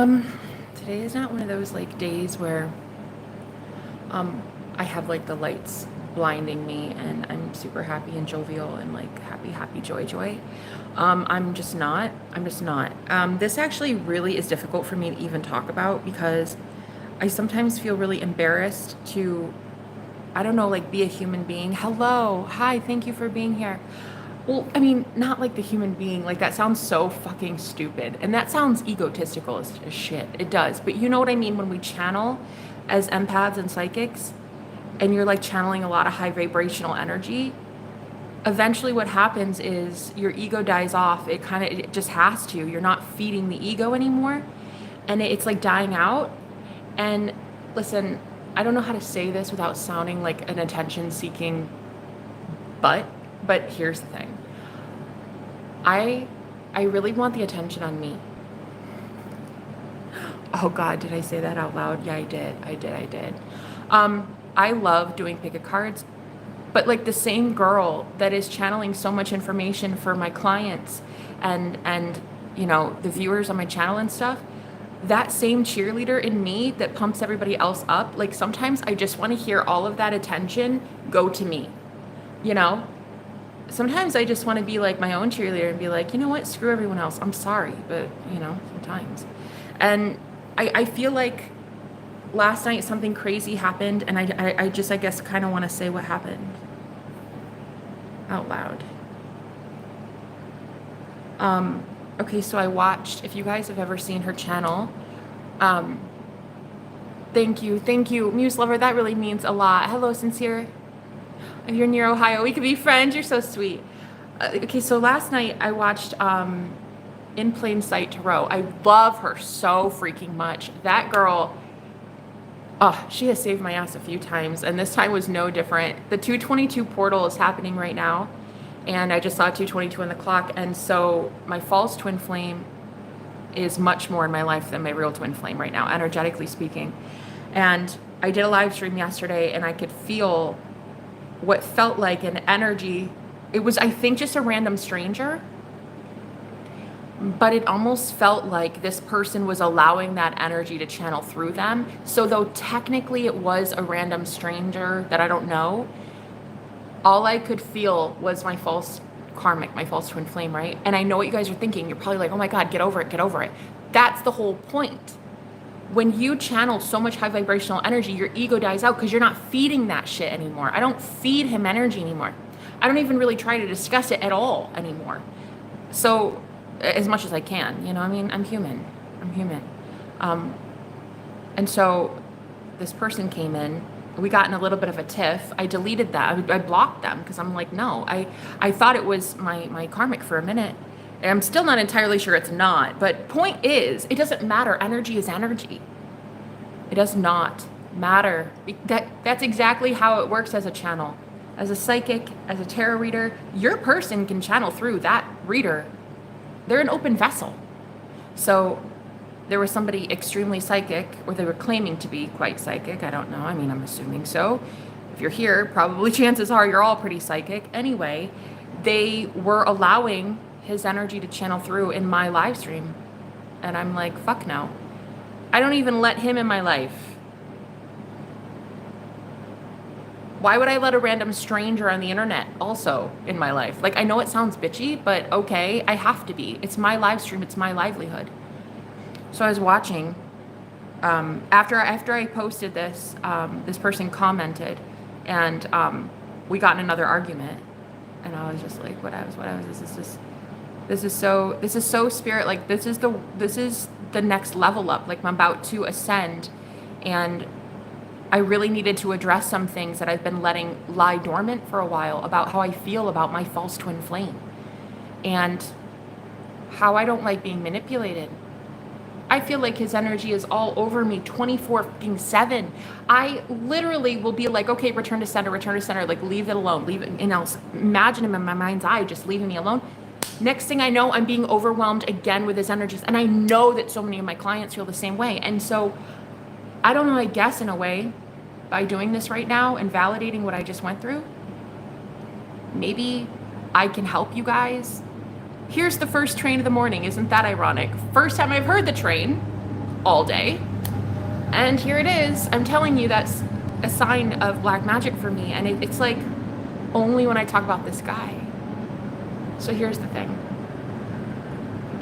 Today is not one of those like days where I have like the lights blinding me and I'm super happy and jovial and like happy, joy. I'm just not. I'm just not. This actually really is difficult for me to even talk about because I sometimes feel really embarrassed to, I don't know, like be a human being. Hello, hi, thank you for being here. Well, I mean, not like the human being. Like, that sounds so fucking stupid. And that sounds egotistical as shit. It does. But you know what I mean when we channel as empaths and psychics, and you're like channeling a lot of high vibrational energy. Eventually, what happens is your ego dies off. It just has to. You're not feeding the ego anymore. And it's like dying out. And listen, I don't know how to say this without sounding like an attention seeking butt. But here's the thing. I really want the attention on me. Oh God, did I say that out loud? Yeah, I did. I love doing pick a cards, but like the same girl that is channeling so much information for my clients and you know, the viewers on my channel and stuff, that same cheerleader in me that pumps everybody else up, like sometimes I just want to hear all of that attention go to me, you know? Sometimes I just want to be like my own cheerleader and be like, you know what, screw everyone else. I'm sorry, but you know, sometimes. And I feel like last night something crazy happened, and I just, I guess, kind of want to say what happened out loud. Okay, so I watched, if you guys have ever seen her channel, thank you, Muse Lover, that really means a lot. Hello, Sincere. If you're near Ohio, we could be friends. You're so sweet. Okay, so last night I watched In Plain Sight Tarot. I love her so freaking much. That girl, oh, she has saved my ass a few times, and this time was no different. The 222 portal is happening right now, and I just saw 222 on the clock, and so my false twin flame is much more in my life than my real twin flame right now, energetically speaking. And I did a live stream yesterday, and I could feel what felt like an energy. It was, I think, just a random stranger, but it almost felt like this person was allowing that energy to channel through them. So though technically it was a random stranger that I don't know, all I could feel was my false karmic, my false twin flame, right? And I know what you guys are thinking. You're probably like, oh my God, get over it. That's the whole point. When you channel so much high vibrational energy, your ego dies out because you're not feeding that shit anymore. I don't feed him energy anymore. I don't even really try to discuss it at all anymore. So, as much as I can, you know, I mean, I'm human. And so this person came in, we got in a little bit of a tiff. I deleted that. I blocked them because I'm like, no, I thought it was my karmic for a minute. And I'm still not entirely sure it's not, but point is, it doesn't matter. Energy is energy. It does not matter. That's exactly how it works as a channel. As a psychic, as a tarot reader, your person can channel through that reader. They're an open vessel. So there was somebody extremely psychic, or they were claiming to be quite psychic. I don't know. I mean, I'm assuming so. If you're here, probably chances are you're all pretty psychic. Anyway, they were allowing his energy to channel through in my live stream. And I'm like, fuck no. I don't even let him in my life. Why would I let a random stranger on the internet also in my life? Like, I know it sounds bitchy, but okay, I have to be. It's my live stream. It's my livelihood. So I was watching. After I posted this, this person commented, and we got in another argument. And I was just like, what I was. This is so spirit. Like, this is the next level up. Like, I'm about to ascend, and I really needed to address some things that I've been letting lie dormant for a while about how I feel about my false twin flame and how I don't like being manipulated. I feel like his energy is all over me 24/7. I literally will be like, okay, return to center, like, leave it alone, leave it, and I'll imagine him in my mind's eye just leaving me alone. Next thing I know, I'm being overwhelmed again with his energies. And I know that so many of my clients feel the same way. And so, I don't know, I guess in a way, by doing this right now and validating what I just went through, maybe I can help you guys. Here's the first train of the morning. Isn't that ironic? First time I've heard the train. all day. And here it is. I'm telling you, that's a sign of black magic for me. And it's like only when I talk about this guy. So here's the thing.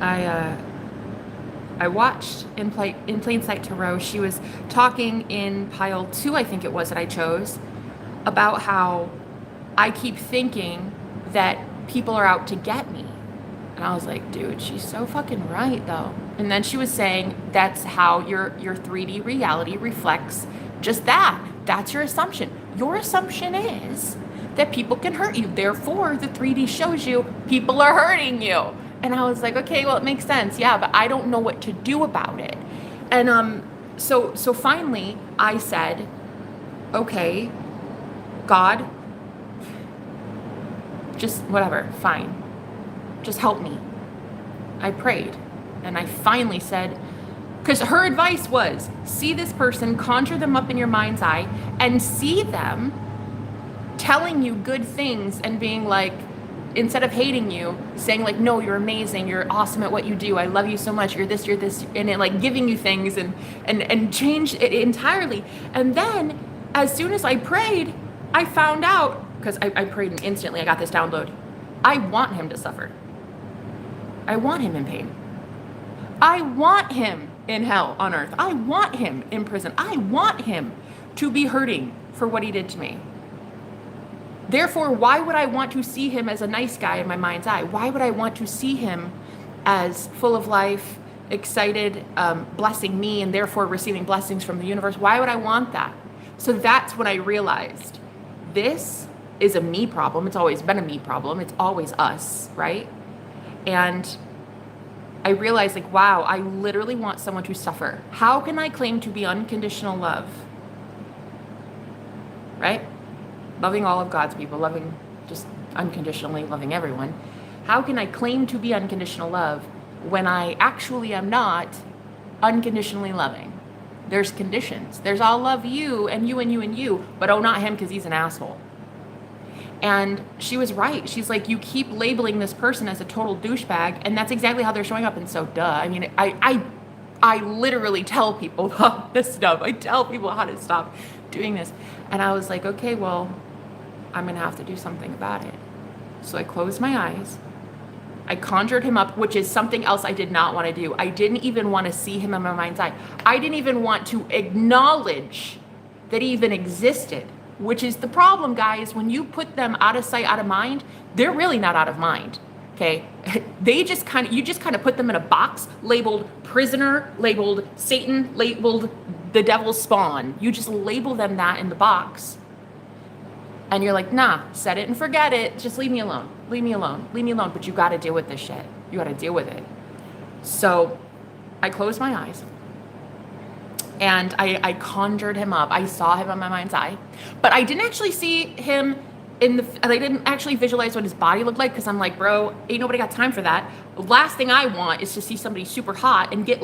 I watched in plain sight Tarot. She was talking in pile 2, I think it was, that I chose, about how I keep thinking that people are out to get me. And I was like, dude, she's so fucking right though. And then she was saying that's how your 3D reality reflects just that. That's your assumption. Your assumption is that people can hurt you. Therefore, the 3D shows you people are hurting you. And I was like, okay, well, it makes sense. Yeah, but I don't know what to do about it. And so finally I said, okay, God, just whatever, fine. Just help me. I prayed. And I finally said, because her advice was, see this person, conjure them up in your mind's eye, and see them telling you good things and being like, instead of hating you, saying like, no, you're amazing, you're awesome at what you do, I love you so much, you're this, and it like giving you things and change it entirely. And then as soon as I prayed, I found out, because I prayed and instantly I got this download, I want him to suffer. I want him in pain. I want him in hell on earth. I want him in prison. I want him to be hurting for what he did to me. Therefore, why would I want to see him as a nice guy in my mind's eye? Why would I want to see him as full of life, excited, blessing me, and therefore receiving blessings from the universe? Why would I want that? So that's when I realized this is a me problem. It's always been a me problem. It's always us, right? And I realized like, wow, I literally want someone to suffer. How can I claim to be unconditional love? Right? Loving all of God's people, loving just unconditionally, loving everyone. How can I claim to be unconditional love when I actually am not unconditionally loving? There's conditions. There's I'll love you and you and you and you, but oh, not him because he's an asshole. And she was right. She's like, you keep labeling this person as a total douchebag, and that's exactly how they're showing up. And so, duh. I mean, I literally tell people this stuff. I tell people how to stop doing this. And I was like, okay, well, I'm going to have to do something about it. So I closed my eyes. I conjured him up, which is something else I did not want to do. I didn't even want to see him in my mind's eye. I didn't even want to acknowledge that he even existed. Which is the problem, guys. When you put them out of sight, out of mind, they're really not out of mind, okay? You just kind of put them in a box labeled prisoner, labeled Satan, labeled the devil's spawn. You just label them that in the box. And you're like, nah, set it and forget it. Just leave me alone. Leave me alone. Leave me alone. But you got to deal with this shit. You got to deal with it. So I closed my eyes. And I conjured him up. I saw him in my mind's eye. But I didn't actually see him I didn't actually visualize what his body looked like because I'm like, bro, ain't nobody got time for that. Last thing I want is to see somebody super hot and get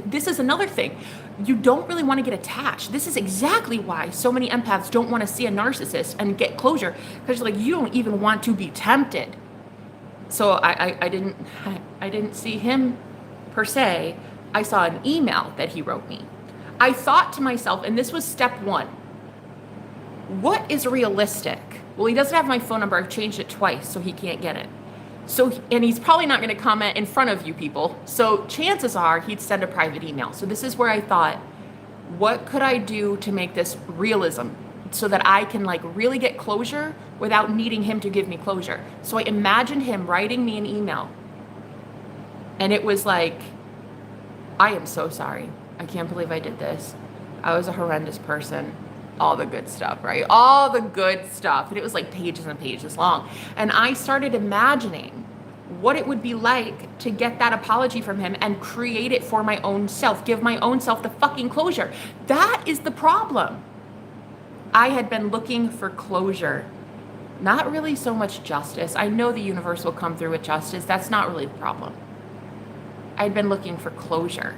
this is another thing. You don't really want to get attached. This is exactly why so many empaths don't want to see a narcissist and get closure, because like you don't even want to be tempted. So I didn't see him per se. I saw an email that he wrote me. I thought to myself, and this was step 1, what is realistic? Well, he doesn't have my phone number. I've changed it twice, so he can't get it. And he's probably not going to comment in front of you people. So chances are he'd send a private email. So this is where I thought, what could I do to make this realism so that I can like really get closure without needing him to give me closure? So I imagined him writing me an email. And it was like, I am so sorry. I can't believe I did this. I was a horrendous person. All the good stuff, right? All the good stuff. And it was like pages and pages long. And I started imagining what it would be like to get that apology from him and create it for my own self, give my own self the fucking closure. That is the problem. I had been looking for closure, not really so much justice. I know the universe will come through with justice. That's not really the problem. I'd been looking for closure.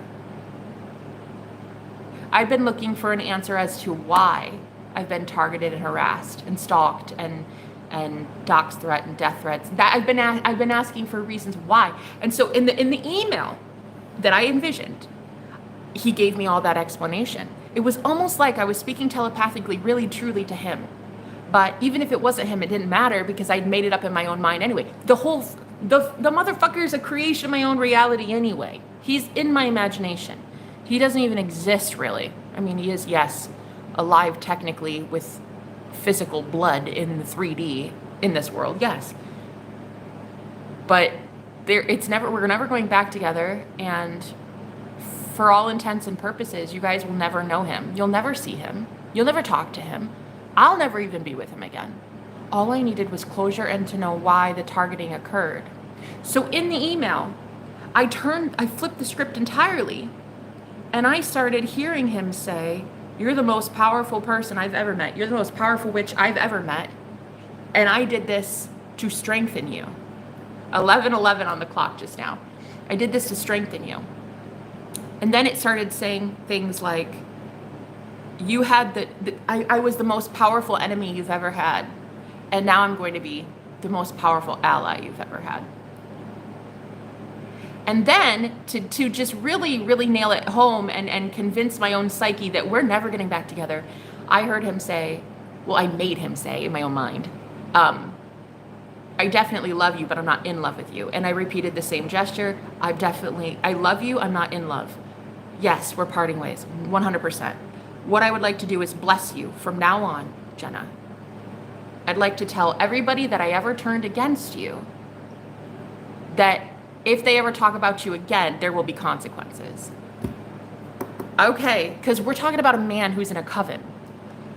I've been looking for an answer as to why I've been targeted and harassed and stalked and dox threat and death threats. That I've been asking for reasons why. And so in the email that I envisioned, he gave me all that explanation. It was almost like I was speaking telepathically, really truly to him. But even if it wasn't him, it didn't matter because I'd made it up in my own mind anyway. The motherfucker is a creation of my own reality anyway. He's in my imagination. He doesn't even exist really. I mean, he is, yes, alive technically with physical blood in the 3D in this world, yes. But we're never going back together, and for all intents and purposes, you guys will never know him. You'll never see him. You'll never talk to him. I'll never even be with him again. All I needed was closure and to know why the targeting occurred. So in the email, I flipped the script entirely, and I started hearing him say, "You're the most powerful person I've ever met. You're the most powerful witch I've ever met. And I did this to strengthen you." 11:11 on the clock just now. I did this to strengthen you. And then it started saying things like, you had I was the most powerful enemy you've ever had. And now I'm going to be the most powerful ally you've ever had. And then to just really, really nail it home and convince my own psyche that we're never getting back together, I heard him say, well, I made him say in my own mind, I definitely love you, but I'm not in love with you. And I repeated the same gesture. I love you, I'm not in love. Yes, we're parting ways, 100%. What I would like to do is bless you from now on, Jenna. I'd like to tell everybody that I ever turned against you that if they ever talk about you again, there will be consequences. Okay, because we're talking about a man who's in a coven.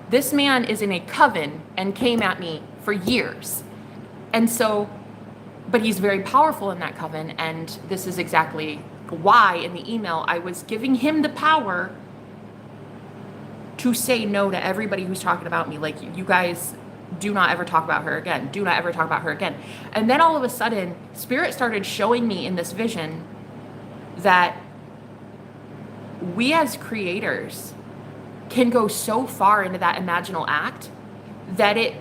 This man is in a coven and came at me for years. And so, but he's very powerful in that coven, and this is exactly why in the email I was giving him the power to say no to everybody who's talking about me. Like, you guys do not ever talk about her again. Do not ever talk about her again. And then all of a sudden, Spirit started showing me in this vision that we as creators can go so far into that imaginal act that it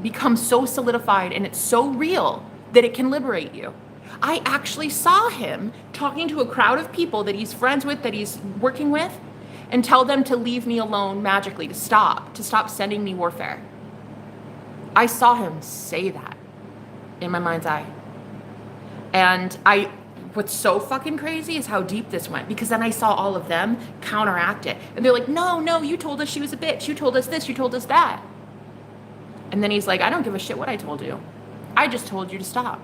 becomes so solidified and it's so real that it can liberate you. I actually saw him talking to a crowd of people that he's friends with, that he's working with, and tell them to leave me alone magically, to stop sending me warfare. I saw him say that in my mind's eye. And what's so fucking crazy is how deep this went, because then I saw all of them counteract it. And they're like, no, you told us she was a bitch. You told us this, you told us that. And then he's like, I don't give a shit what I told you. I just told you to stop.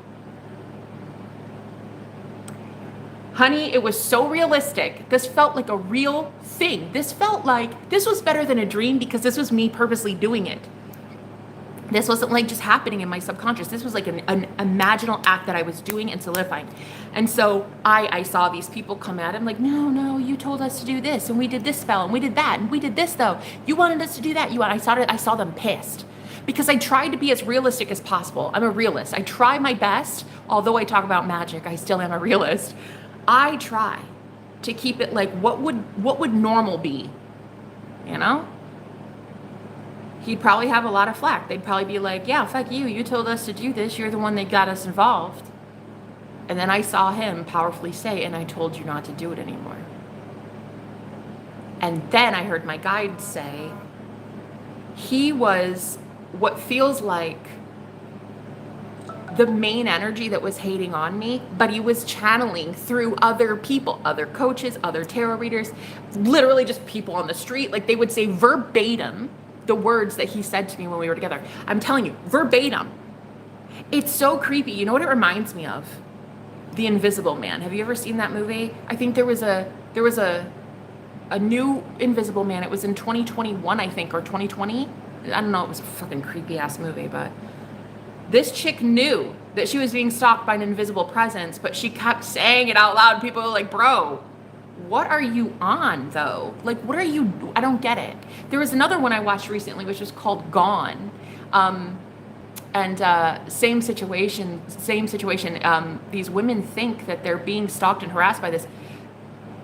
Honey, it was so realistic. This felt like a real thing. This felt like this was better than a dream because this was me purposely doing it. This wasn't like just happening in my subconscious. This was like an imaginal act that I was doing and solidifying. And so I saw these people come at him like, no, you told us to do this, and we did this spell, and we did that, and we did this though. You wanted us to do that. I saw them pissed because I tried to be as realistic as possible. I'm a realist. I try my best. Although I talk about magic, I still am a realist. I try to keep it like what would normal be, you know? He'd probably have a lot of flack. They'd probably be like, yeah, fuck you. You told us to do this. You're the one that got us involved. And then I saw him powerfully say, and I told you not to do it anymore. And then I heard my guide say, he was what feels like the main energy that was hating on me, but he was channeling through other people, other coaches, other tarot readers, literally just people on the street. Like, they would say verbatim the words that he said to me when we were together. I'm telling you, verbatim. It's so creepy. You know what it reminds me of? The Invisible Man. Have you ever seen that movie? I think there was a new Invisible Man. It was in 2021, I think, or 2020. I don't know. It was a fucking creepy ass movie, but this chick knew that she was being stalked by an invisible presence, but she kept saying it out loud. People were like, bro, what are you on though? Like, what are you, I don't get it. There was another one I watched recently, which was called Gone. Same situation. These women think that they're being stalked and harassed by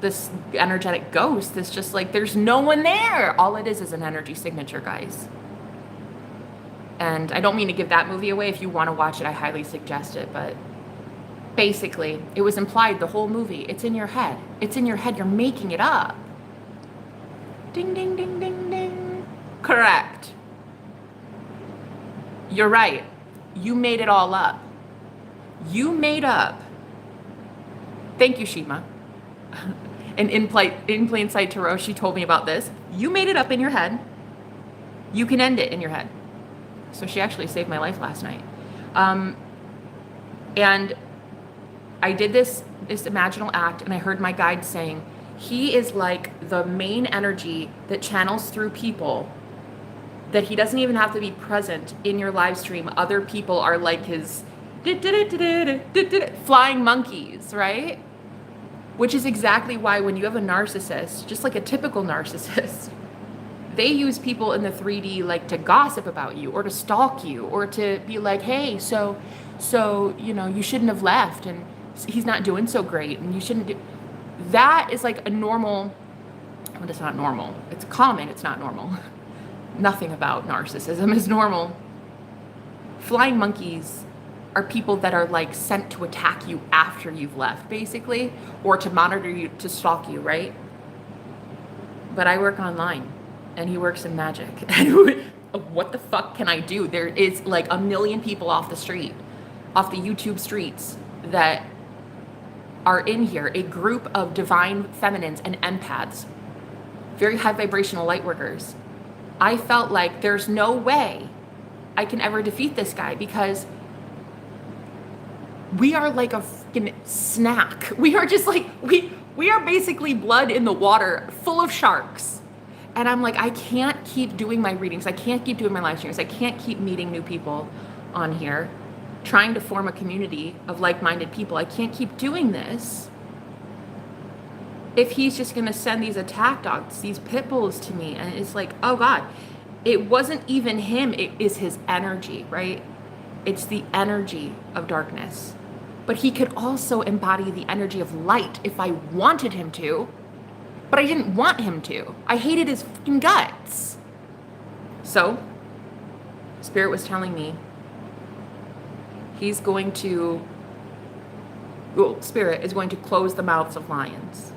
this energetic ghost that's just like, there's no one there. All it is an energy signature, guys. And I don't mean to give that movie away. If you want to watch it, I highly suggest it. But basically, it was implied the whole movie. It's in your head. It's in your head. You're making it up. Ding, ding, ding, ding, ding. Correct. You're right. You made it all up. You made up. Thank you, Shima. And in plain sight tarot, she told me about this. You made it up in your head. You can end it in your head. So she actually saved my life last night. And I did this imaginal act, and I heard my guide saying, he is like the main energy that channels through people, that he doesn't even have to be present in your live stream. Other people are like his flying monkeys, right? Which is exactly why when you have a narcissist, just like a typical narcissist, they use people in the 3D like to gossip about you or to stalk you or to be like, hey, so you know, you shouldn't have left and he's not doing so great and you shouldn't do. That is like a normal, well, it's not normal. It's common, it's not normal. Nothing about narcissism is normal. Flying monkeys are people that are like sent to attack you after you've left, basically, or to monitor you, to stalk you, right? But I work online and he works in magic. And what the fuck can I do? There is like a million people off the street, off the YouTube streets that are in here, a group of divine feminines and empaths, very high vibrational light workers. I felt like there's no way I can ever defeat this guy because we are like a fucking snack. We are just like, we are basically blood in the water full of sharks. And I'm like, I can't keep doing my readings. I can't keep doing my live streams. I can't keep meeting new people on here, trying to form a community of like-minded people. I can't keep doing this if he's just going to send these attack dogs, these pit bulls to me. And it's like, oh God, it wasn't even him. It is his energy, right? It's the energy of darkness. But he could also embody the energy of light if I wanted him to, but I didn't want him to. I hated his fucking guts. So, Spirit was telling me he's going to, well, Spirit is going to close the mouths of lions.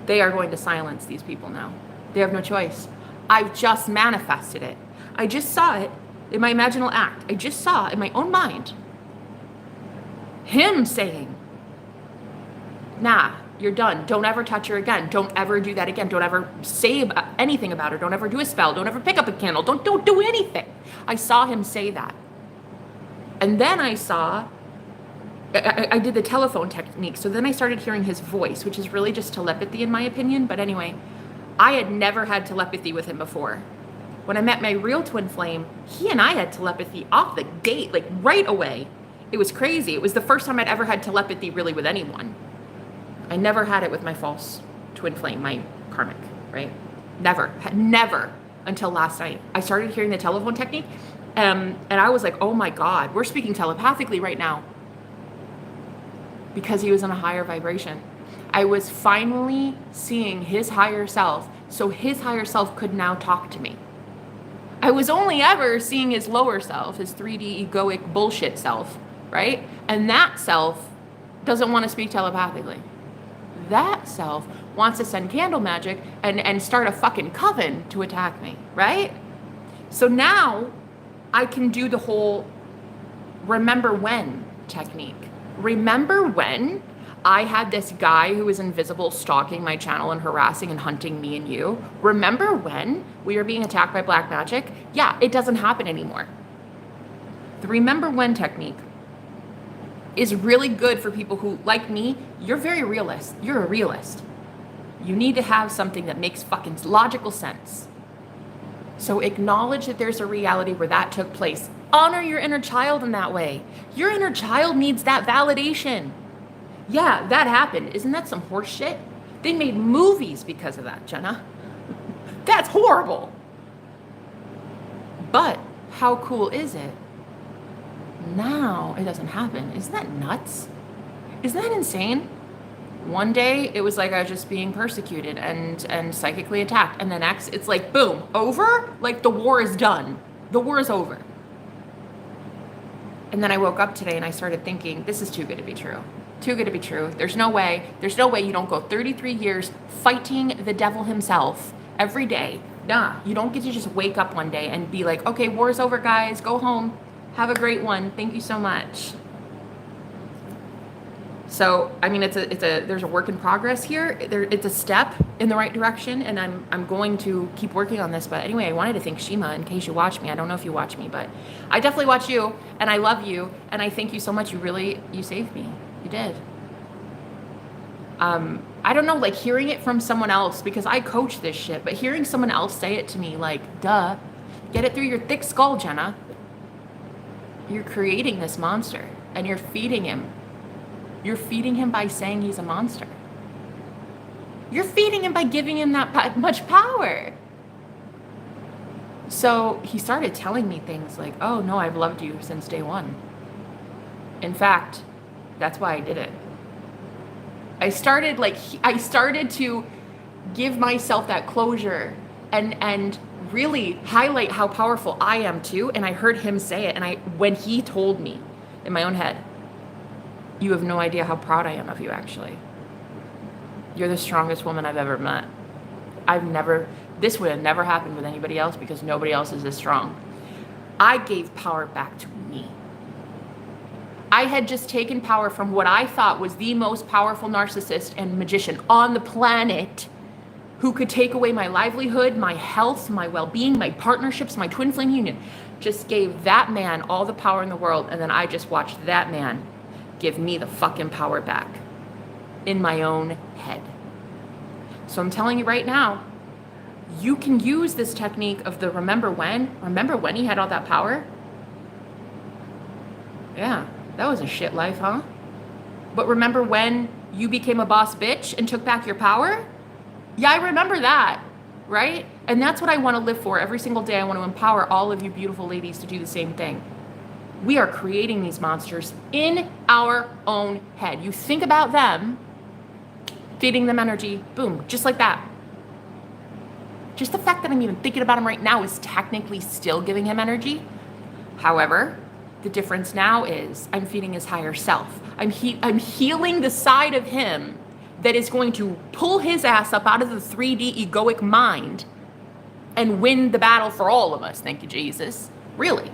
They are going to silence these people now. They have no choice. I've just manifested it. I just saw it in my imaginal act. I just saw in my own mind him saying, nah, you're done. Don't ever touch her again. Don't ever do that again. Don't ever say anything about her. Don't ever do a spell. Don't ever pick up a candle. Don't do anything. I saw him say that. And then I did the telephone technique. So then I started hearing his voice, which is really just telepathy in my opinion. But anyway, I had never had telepathy with him before. When I met my real twin flame, he and I had telepathy off the gate, like right away. It was crazy. It was the first time I'd ever had telepathy really with anyone. I never had it with my false twin flame, my karmic, right? Never until last night. I started hearing the telephone technique and I was like, oh my God, we're speaking telepathically right now. Because he was in a higher vibration. I was finally seeing his higher self, so his higher self could now talk to me. I was only ever seeing his lower self, his 3D egoic bullshit self, right? And that self doesn't want to speak telepathically. That self wants to send candle magic and start a fucking coven to attack me, right? So now I can do the whole remember when technique. Remember when I had this guy who was invisible stalking my channel and harassing and hunting me and you? Remember when we were being attacked by black magic? Yeah, it doesn't happen anymore. The remember when technique is really good for people who, like me, you're very realist. You're a realist. You need to have something that makes fucking logical sense. So acknowledge that there's a reality where that took place. Honor your inner child in that way. Your inner child needs that validation. Yeah, that happened. Isn't that some horse shit? They made movies because of that, Jenna. That's horrible. But how cool is it? Now it doesn't happen. Isn't that nuts? Isn't that insane? One day it was like I was just being persecuted and psychically attacked. And the next it's like, boom, over? Like the war is done. The war is over. And then I woke up today and I started thinking, this is too good to be true. Too good to be true. There's no way you don't go 33 years fighting the devil himself every day. Nah, you don't get to just wake up one day and be like, okay, war's over, guys, go home. Have a great one. Thank you so much. So, I mean, there's a work in progress here. It's a step in the right direction, and I'm going to keep working on this. But anyway, I wanted to thank Shima in case you watch me. I don't know if you watch me, but I definitely watch you, and I love you, and I thank you so much. You saved me. You did. I don't know, like hearing it from someone else, because I coach this shit, but hearing someone else say it to me, like, duh, get it through your thick skull, Jenna. You're creating this monster, and you're feeding him. You're feeding him by saying he's a monster. You're feeding him by giving him that much power. So he started telling me things like, oh no, I've loved you since day one. In fact, that's why I did it. I started to give myself that closure and really highlight how powerful I am too. And I heard him say it. And when he told me in my own head, you have no idea how proud I am of you, actually. You're the strongest woman I've ever met. This would have never happened with anybody else because nobody else is this strong. I gave power back to me. I had just taken power from what I thought was the most powerful narcissist and magician on the planet, who could take away my livelihood, my health, my well-being, my partnerships, my twin flame union. Just gave that man all the power in the world, and then I just watched that man give me the fucking power back in my own head. So I'm telling you right now, you can use this technique of the remember when he had all that power? Yeah, that was a shit life, huh? But remember when you became a boss bitch and took back your power? Yeah, I remember that, right? And that's what I want to live for every single day. I want to empower all of you beautiful ladies to do the same thing. We are creating these monsters in our own head. You think about them, feeding them energy, boom, just like that. Just the fact that I'm even thinking about him right now is technically still giving him energy. However, the difference now is I'm feeding his higher self. I'm healing the side of him that is going to pull his ass up out of the 3D egoic mind and win the battle for all of us. Thank you, Jesus. Really.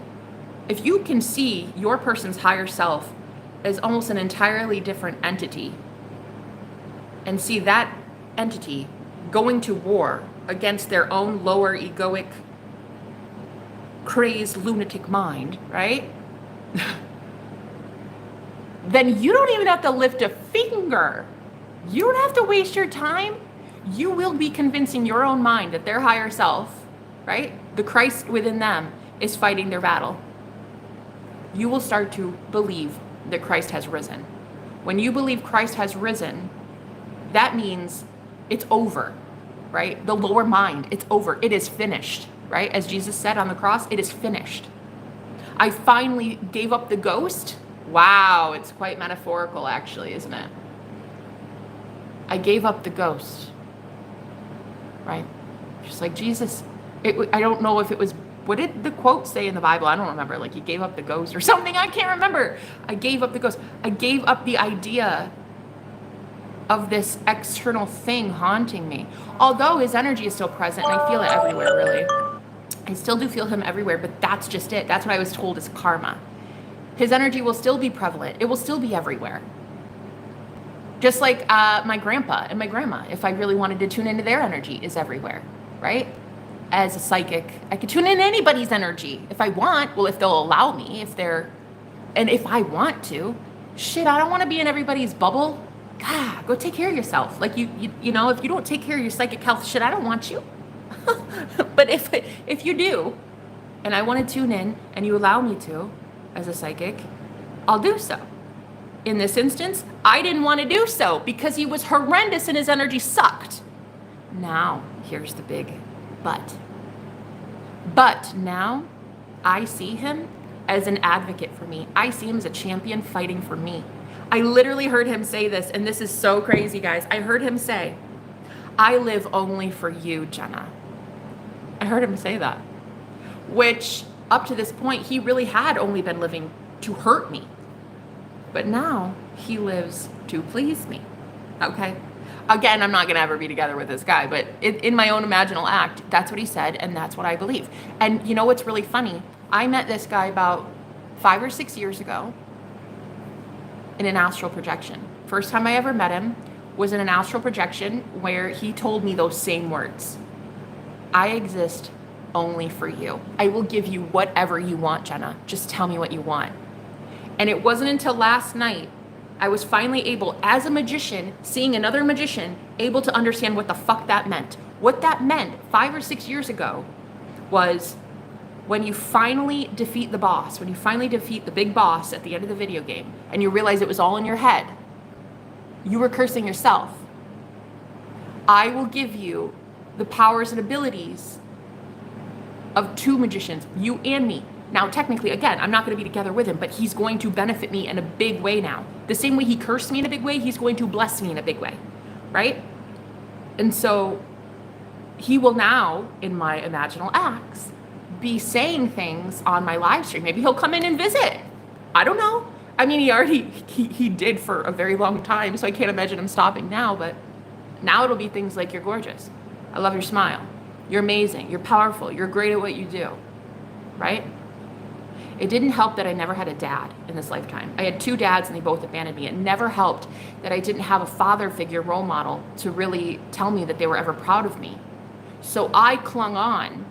If you can see your person's higher self as almost an entirely different entity, and see that entity going to war against their own lower egoic, crazed, lunatic mind, right? Then you don't even have to lift a finger. You don't have to waste your time. You will be convincing your own mind that their higher self, right, the Christ within them, is fighting their battle. You will start to believe that Christ has risen. When you believe Christ has risen, that means it's over, right? The lower mind, it's over. It is finished, right? As Jesus said on the cross, it is finished. I finally gave up the ghost. Wow, it's quite metaphorical actually, isn't it? I gave up the ghost, right? Just like Jesus. I don't know if it was, what did the quote say in the Bible? I don't remember. Like, he gave up the ghost or something. I can't remember. I gave up the ghost. I gave up the idea of this external thing haunting me. Although his energy is still present, and I feel it everywhere, really. I still do feel him everywhere, but that's just it. That's what I was told is karma. His energy will still be prevalent. It will still be everywhere. Just like my grandpa and my grandma, if I really wanted to tune into their energy, is everywhere, right? As a psychic, I could tune in anybody's energy if I want. Well, if they'll allow me, and if I want to. Shit, I don't want to be in everybody's bubble. God, go take care of yourself. Like you know, if you don't take care of your psychic health, shit, I don't want you. But if you do, and I want to tune in, and you allow me to, as a psychic, I'll do so. In this instance, I didn't want to do so because he was horrendous and his energy sucked. Now, here's the big but. But now, I see him as an advocate for me. I see him as a champion fighting for me. I literally heard him say this, and this is so crazy, guys. I heard him say, I live only for you, Jenna. I heard him say that. Which, up to this point, he really had only been living to hurt me. But now, he lives to please me. Okay? Again, I'm not going to ever be together with this guy, but in my own imaginal act, that's what he said, and that's what I believe. And you know what's really funny? I met this guy about 5 or 6 years ago in an astral projection. First time I ever met him was in an astral projection where he told me those same words. I exist only for you. I will give you whatever you want, Jenna. Just tell me what you want. And it wasn't until last night I was finally able, as a magician, seeing another magician, able to understand what the fuck that meant. What that meant 5 or 6 years ago was when you finally defeat the boss, when you finally defeat the big boss at the end of the video game, and you realize it was all in your head, you were cursing yourself. I will give you the powers and abilities of 2 magicians, you and me. Now, technically, again, I'm not going to be together with him, but he's going to benefit me in a big way now. The same way he cursed me in a big way, he's going to bless me in a big way, right? And so he will now, in my imaginal acts, be saying things on my live stream. Maybe he'll come in and visit. I don't know. I mean, he did for a very long time, so I can't imagine him stopping now, but now it'll be things like, you're gorgeous. I love your smile. You're amazing. You're powerful. You're great at what you do, right? It didn't help that I never had a dad in this lifetime. I had 2 dads and they both abandoned me. It never helped that I didn't have a father figure role model to really tell me that they were ever proud of me. So I clung on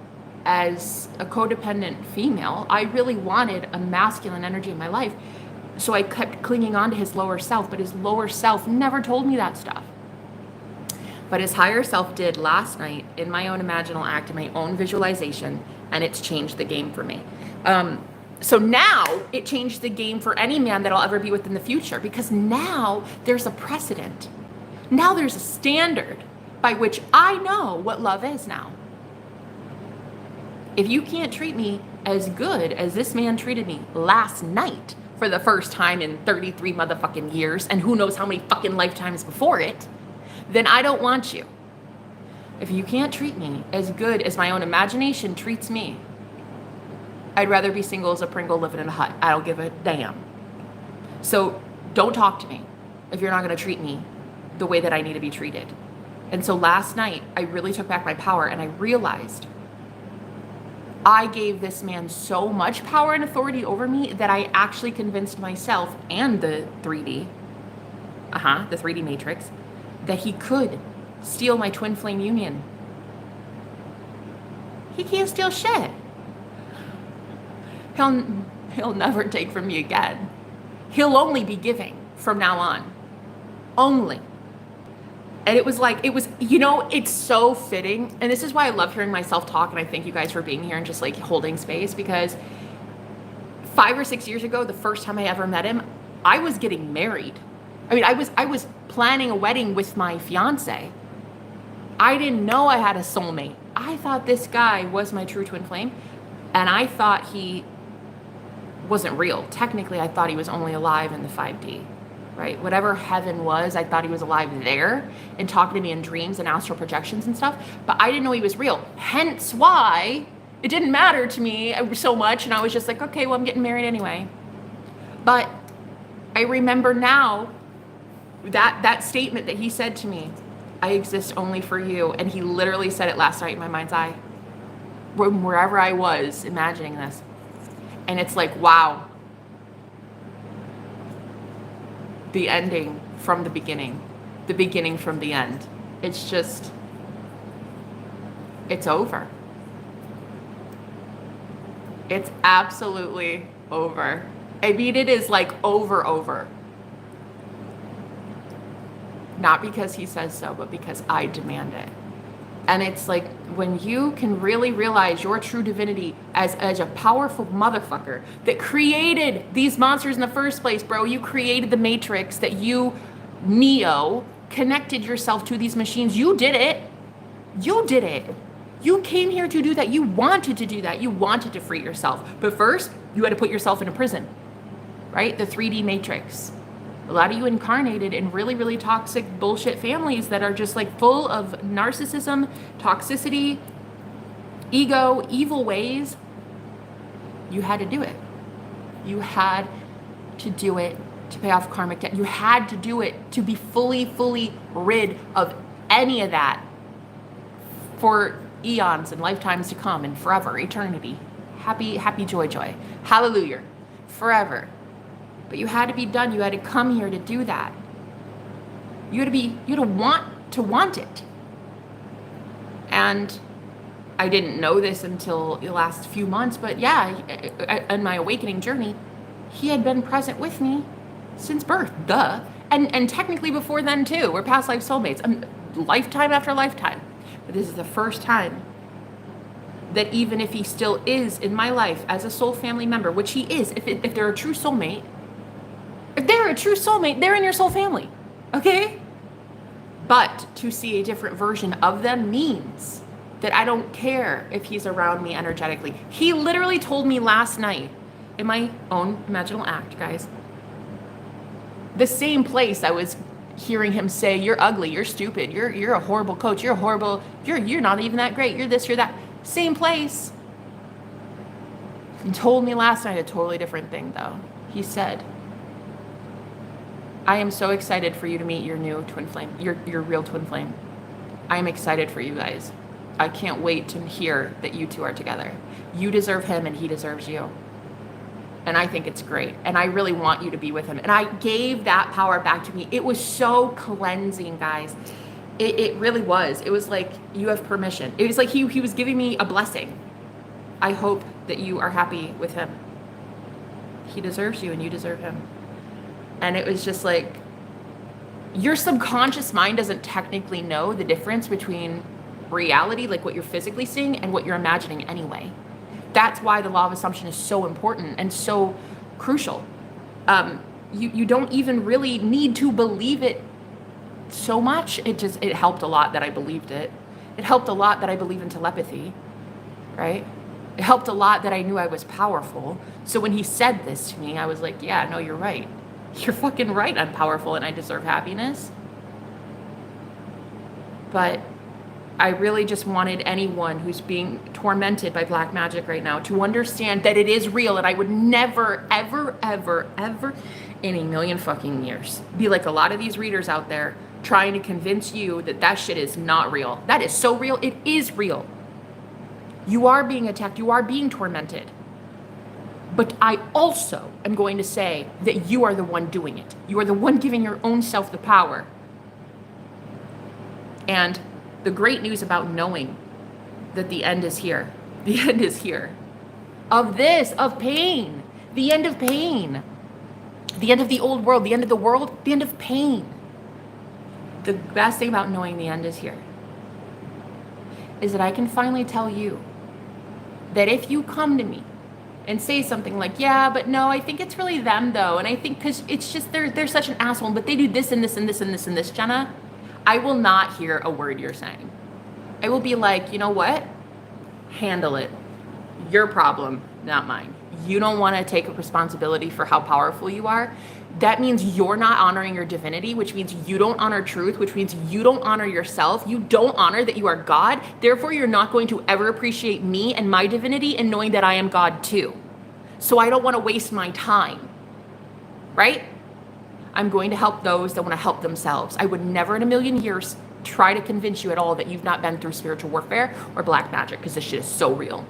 as a codependent female. I really wanted a masculine energy in my life. So I kept clinging on to his lower self, but his lower self never told me that stuff. But his higher self did last night in my own imaginal act, in my own visualization, and it's changed the game for me. So now it changed the game for any man that I'll ever be with in the future, because now there's a precedent. Now there's a standard by which I know what love is now. If you can't treat me as good as this man treated me last night for the first time in 33 motherfucking years, and who knows how many fucking lifetimes before it, then I don't want you. If you can't treat me as good as my own imagination treats me, I'd rather be single as a Pringle living in a hut. I don't give a damn. So don't talk to me if you're not going to treat me the way that I need to be treated. And so last night, I really took back my power, and I realized I gave this man so much power and authority over me that I actually convinced myself and the 3D, the 3D matrix, that he could steal my twin flame union. He can't steal shit. He'll never take from me again. He'll only be giving from now on. Only. And it was, it's so fitting. And this is why I love hearing myself talk. And I thank you guys for being here and just like holding space, because 5 or 6 years ago, the first time I ever met him, I was getting married. I mean, I was planning a wedding with my fiance. I didn't know I had a soulmate. I thought this guy was my true twin flame. And I thought he wasn't real. Technically, I thought he was only alive in the 5D, right? Whatever heaven was, I thought he was alive there and talking to me in dreams and astral projections and stuff. But I didn't know he was real. Hence why it didn't matter to me so much. And I was just like, okay, well, I'm getting married anyway. But I remember now that statement that he said to me, I exist only for you. And he literally said it last night in my mind's eye, wherever I was imagining this. And it's like, wow. The ending from the beginning from the end. It's just, it's over. It's absolutely over. I mean, it is like over. Not because he says so, but because I demand it. And it's like, when you can really realize your true divinity as a powerful motherfucker that created these monsters in the first place, bro. You created the matrix that you, Neo, connected yourself to these machines. You did it. You came here to do that. You wanted to do that. You wanted to free yourself. But first, you had to put yourself in a prison, right? The 3D matrix. A lot of you incarnated in really, really toxic bullshit families that are just like full of narcissism, toxicity, ego, evil ways. You had to do it. You had to do it to pay off karmic debt. You had to do it to be fully rid of any of that for eons and lifetimes to come and forever, eternity. Happy, joy. Hallelujah. Forever. But you had to be done. You had to come here to do that. You had to want it. And I didn't know this until the last few months, but yeah, in my awakening journey, he had been present with me since birth, duh. And technically before then too. We're past life soulmates, lifetime after lifetime. But this is the first time that even if he still is in my life as a soul family member, which he is, if they're a true soulmate, they're in your soul family, okay? But to see a different version of them means that I don't care if he's around me energetically. He literally told me last night, in my own imaginal act, guys, the same place I was hearing him say, you're ugly, you're stupid, you're a horrible coach, you're not even that great, you're this, you're that. Same place. He told me last night a totally different thing though. He said, I am so excited for you to meet your new twin flame, your real twin flame. I am excited for you guys. I can't wait to hear that you two are together. You deserve him and he deserves you. And I think it's great. And I really want you to be with him. And I gave that power back to me. It was so cleansing, guys. It really was. It was like, you have permission. It was like he was giving me a blessing. I hope that you are happy with him. He deserves you and you deserve him. And it was just like, your subconscious mind doesn't technically know the difference between reality, like what you're physically seeing, and what you're imagining anyway. That's why the law of assumption is so important and so crucial. You don't even really need to believe it so much. It helped a lot that I believed it. It helped a lot that I believe in telepathy, right? It helped a lot that I knew I was powerful. So when he said this to me, I was like, yeah, no, you're right. You're fucking right. I'm powerful and I deserve happiness. But I really just wanted anyone who's being tormented by black magic right now to understand that it is real, and I would never, ever in a million fucking years be like a lot of these readers out there trying to convince you that that shit is not real. That is so real. It is real. You are being attacked. You are being tormented. But I also am going to say that you are the one doing it. You are the one giving your own self the power. And the great news about knowing that the end is here. The end is here. Of this, of pain. The end of pain. The end of the old world. The end of the world. The end of pain. The best thing about knowing the end is here is that I can finally tell you that if you come to me and say something like, yeah, but no, I think it's really them though. And I think because it's just, they're such an asshole, but they do this and this and this and this and this, Jenna. I will not hear a word you're saying. I will be like, you know what? Handle it. Your problem, not mine. You don't want to take responsibility for how powerful you are. That means you're not honoring your divinity, which means you don't honor truth, which means you don't honor yourself. You don't honor that you are God. Therefore, you're not going to ever appreciate me and my divinity and knowing that I am God too. So I don't want to waste my time, right? I'm going to help those that want to help themselves. I would never in a million years try to convince you at all that you've not been through spiritual warfare or black magic, because this shit is so real.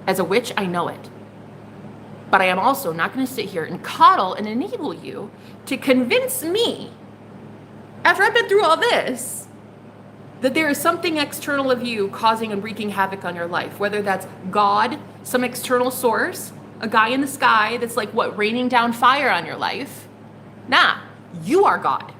As a witch, I know it. But I am also not going to sit here and coddle and enable you to convince me, after I've been through all this, that there is something external of you causing and wreaking havoc on your life, whether that's God, some external source, a guy in the sky that's like, what, raining down fire on your life. Nah, you are God.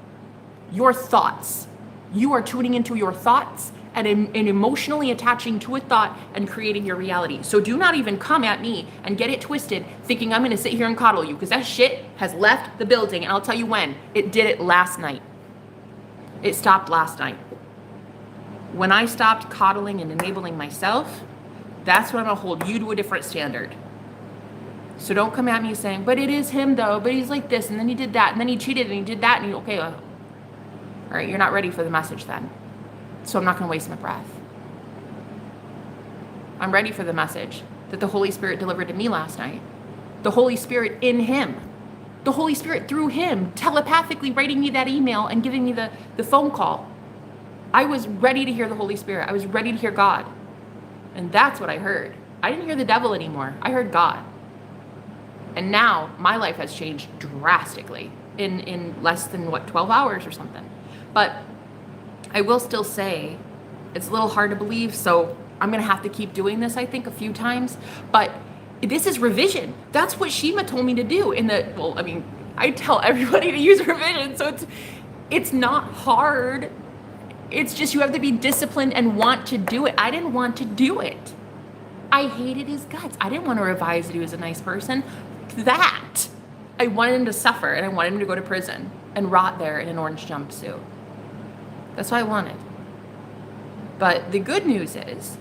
Your thoughts. You are tuning into your thoughts and emotionally attaching to a thought and creating your reality. So do not even come at me and get it twisted thinking I'm going to sit here and coddle you, because that shit has left the building, and I'll tell you when. It did it last night. It stopped last night. When I stopped coddling and enabling myself, that's when I'm going to hold you to a different standard. So don't come at me saying, but it is him though, but he's like this, and then he did that, and then he cheated, and he did that, and okay, all right, you're not ready for the message then. So I'm not going to waste my breath. I'm ready for the message that the Holy Spirit delivered to me last night. The Holy Spirit in him The Holy Spirit through him, telepathically writing me that email and giving me the phone call. I was ready to hear the Holy Spirit. I was ready to hear God. And that's what I heard. I didn't hear the devil anymore. I heard God. And now my life has changed drastically in less than 12 hours or something. But I will still say it's a little hard to believe, so I'm going to have to keep doing this, I think, a few times. But this is revision. That's what Shima told me to do I tell everybody to use revision, so it's not hard. It's just you have to be disciplined and want to do it. I didn't want to do it. I hated his guts. I didn't want to revise that he was a nice person. I wanted him to suffer, and I wanted him to go to prison and rot there in an orange jumpsuit. That's what I wanted. But the good news is,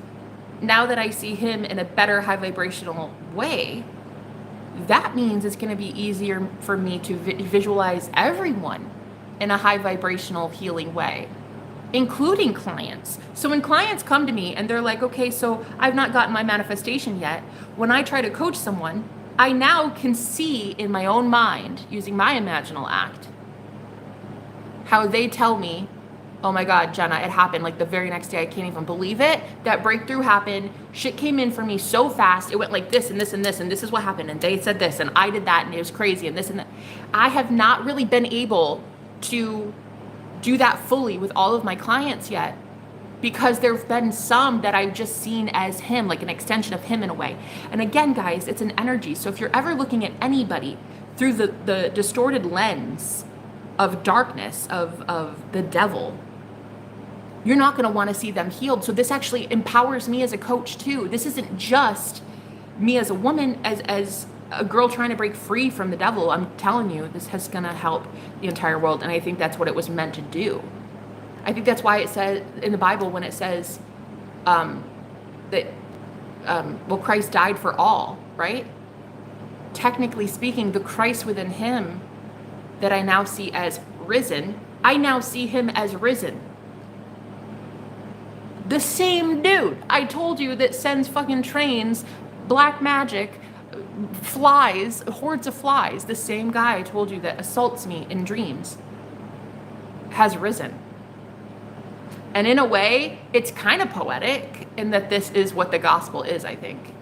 now that I see him in a better high vibrational way, that means it's going to be easier for me to visualize everyone in a high vibrational healing way, including clients. So when clients come to me and they're like, okay, so I've not gotten my manifestation yet. When I try to coach someone, I now can see in my own mind, using my imaginal act, how they tell me, oh my God, Jenna, it happened like the very next day. I can't even believe it. That breakthrough happened. Shit came in for me so fast. It went like this and this and this, and this is what happened. And they said this, and I did that, and it was crazy, and this and that. I have not really been able to do that fully with all of my clients yet, because there have been some that I've just seen as him, like an extension of him in a way. And again, guys, it's an energy. So if you're ever looking at anybody through the distorted lens of darkness, of the devil, you're not going to want to see them healed. So this actually empowers me as a coach too. This isn't just me as a woman, as a girl trying to break free from the devil. I'm telling you, this is going to help the entire world. And I think that's what it was meant to do. I think that's why it says in the Bible, when it says that, Christ died for all, right? Technically speaking, the Christ within him that I now see as risen, I now see him as risen. The same dude I told you that sends fucking trains, black magic, flies, hordes of flies, the same guy I told you that assaults me in dreams has risen. And in a way, it's kind of poetic in that this is what the gospel is, I think.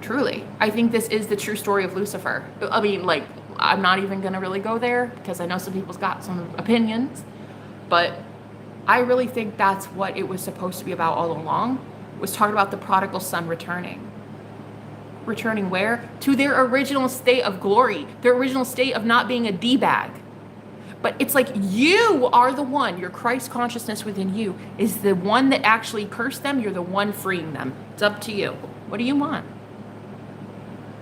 Truly. I think this is the true story of Lucifer. I mean, like, I'm not even going to really go there because I know some people's got some opinions, but I really think that's what it was supposed to be about all along, was talking about the prodigal son returning. Returning where? To their original state of glory, their original state of not being a D-bag. But it's like you are the one, your Christ consciousness within you is the one that actually cursed them. You're the one freeing them. It's up to you. What do you want?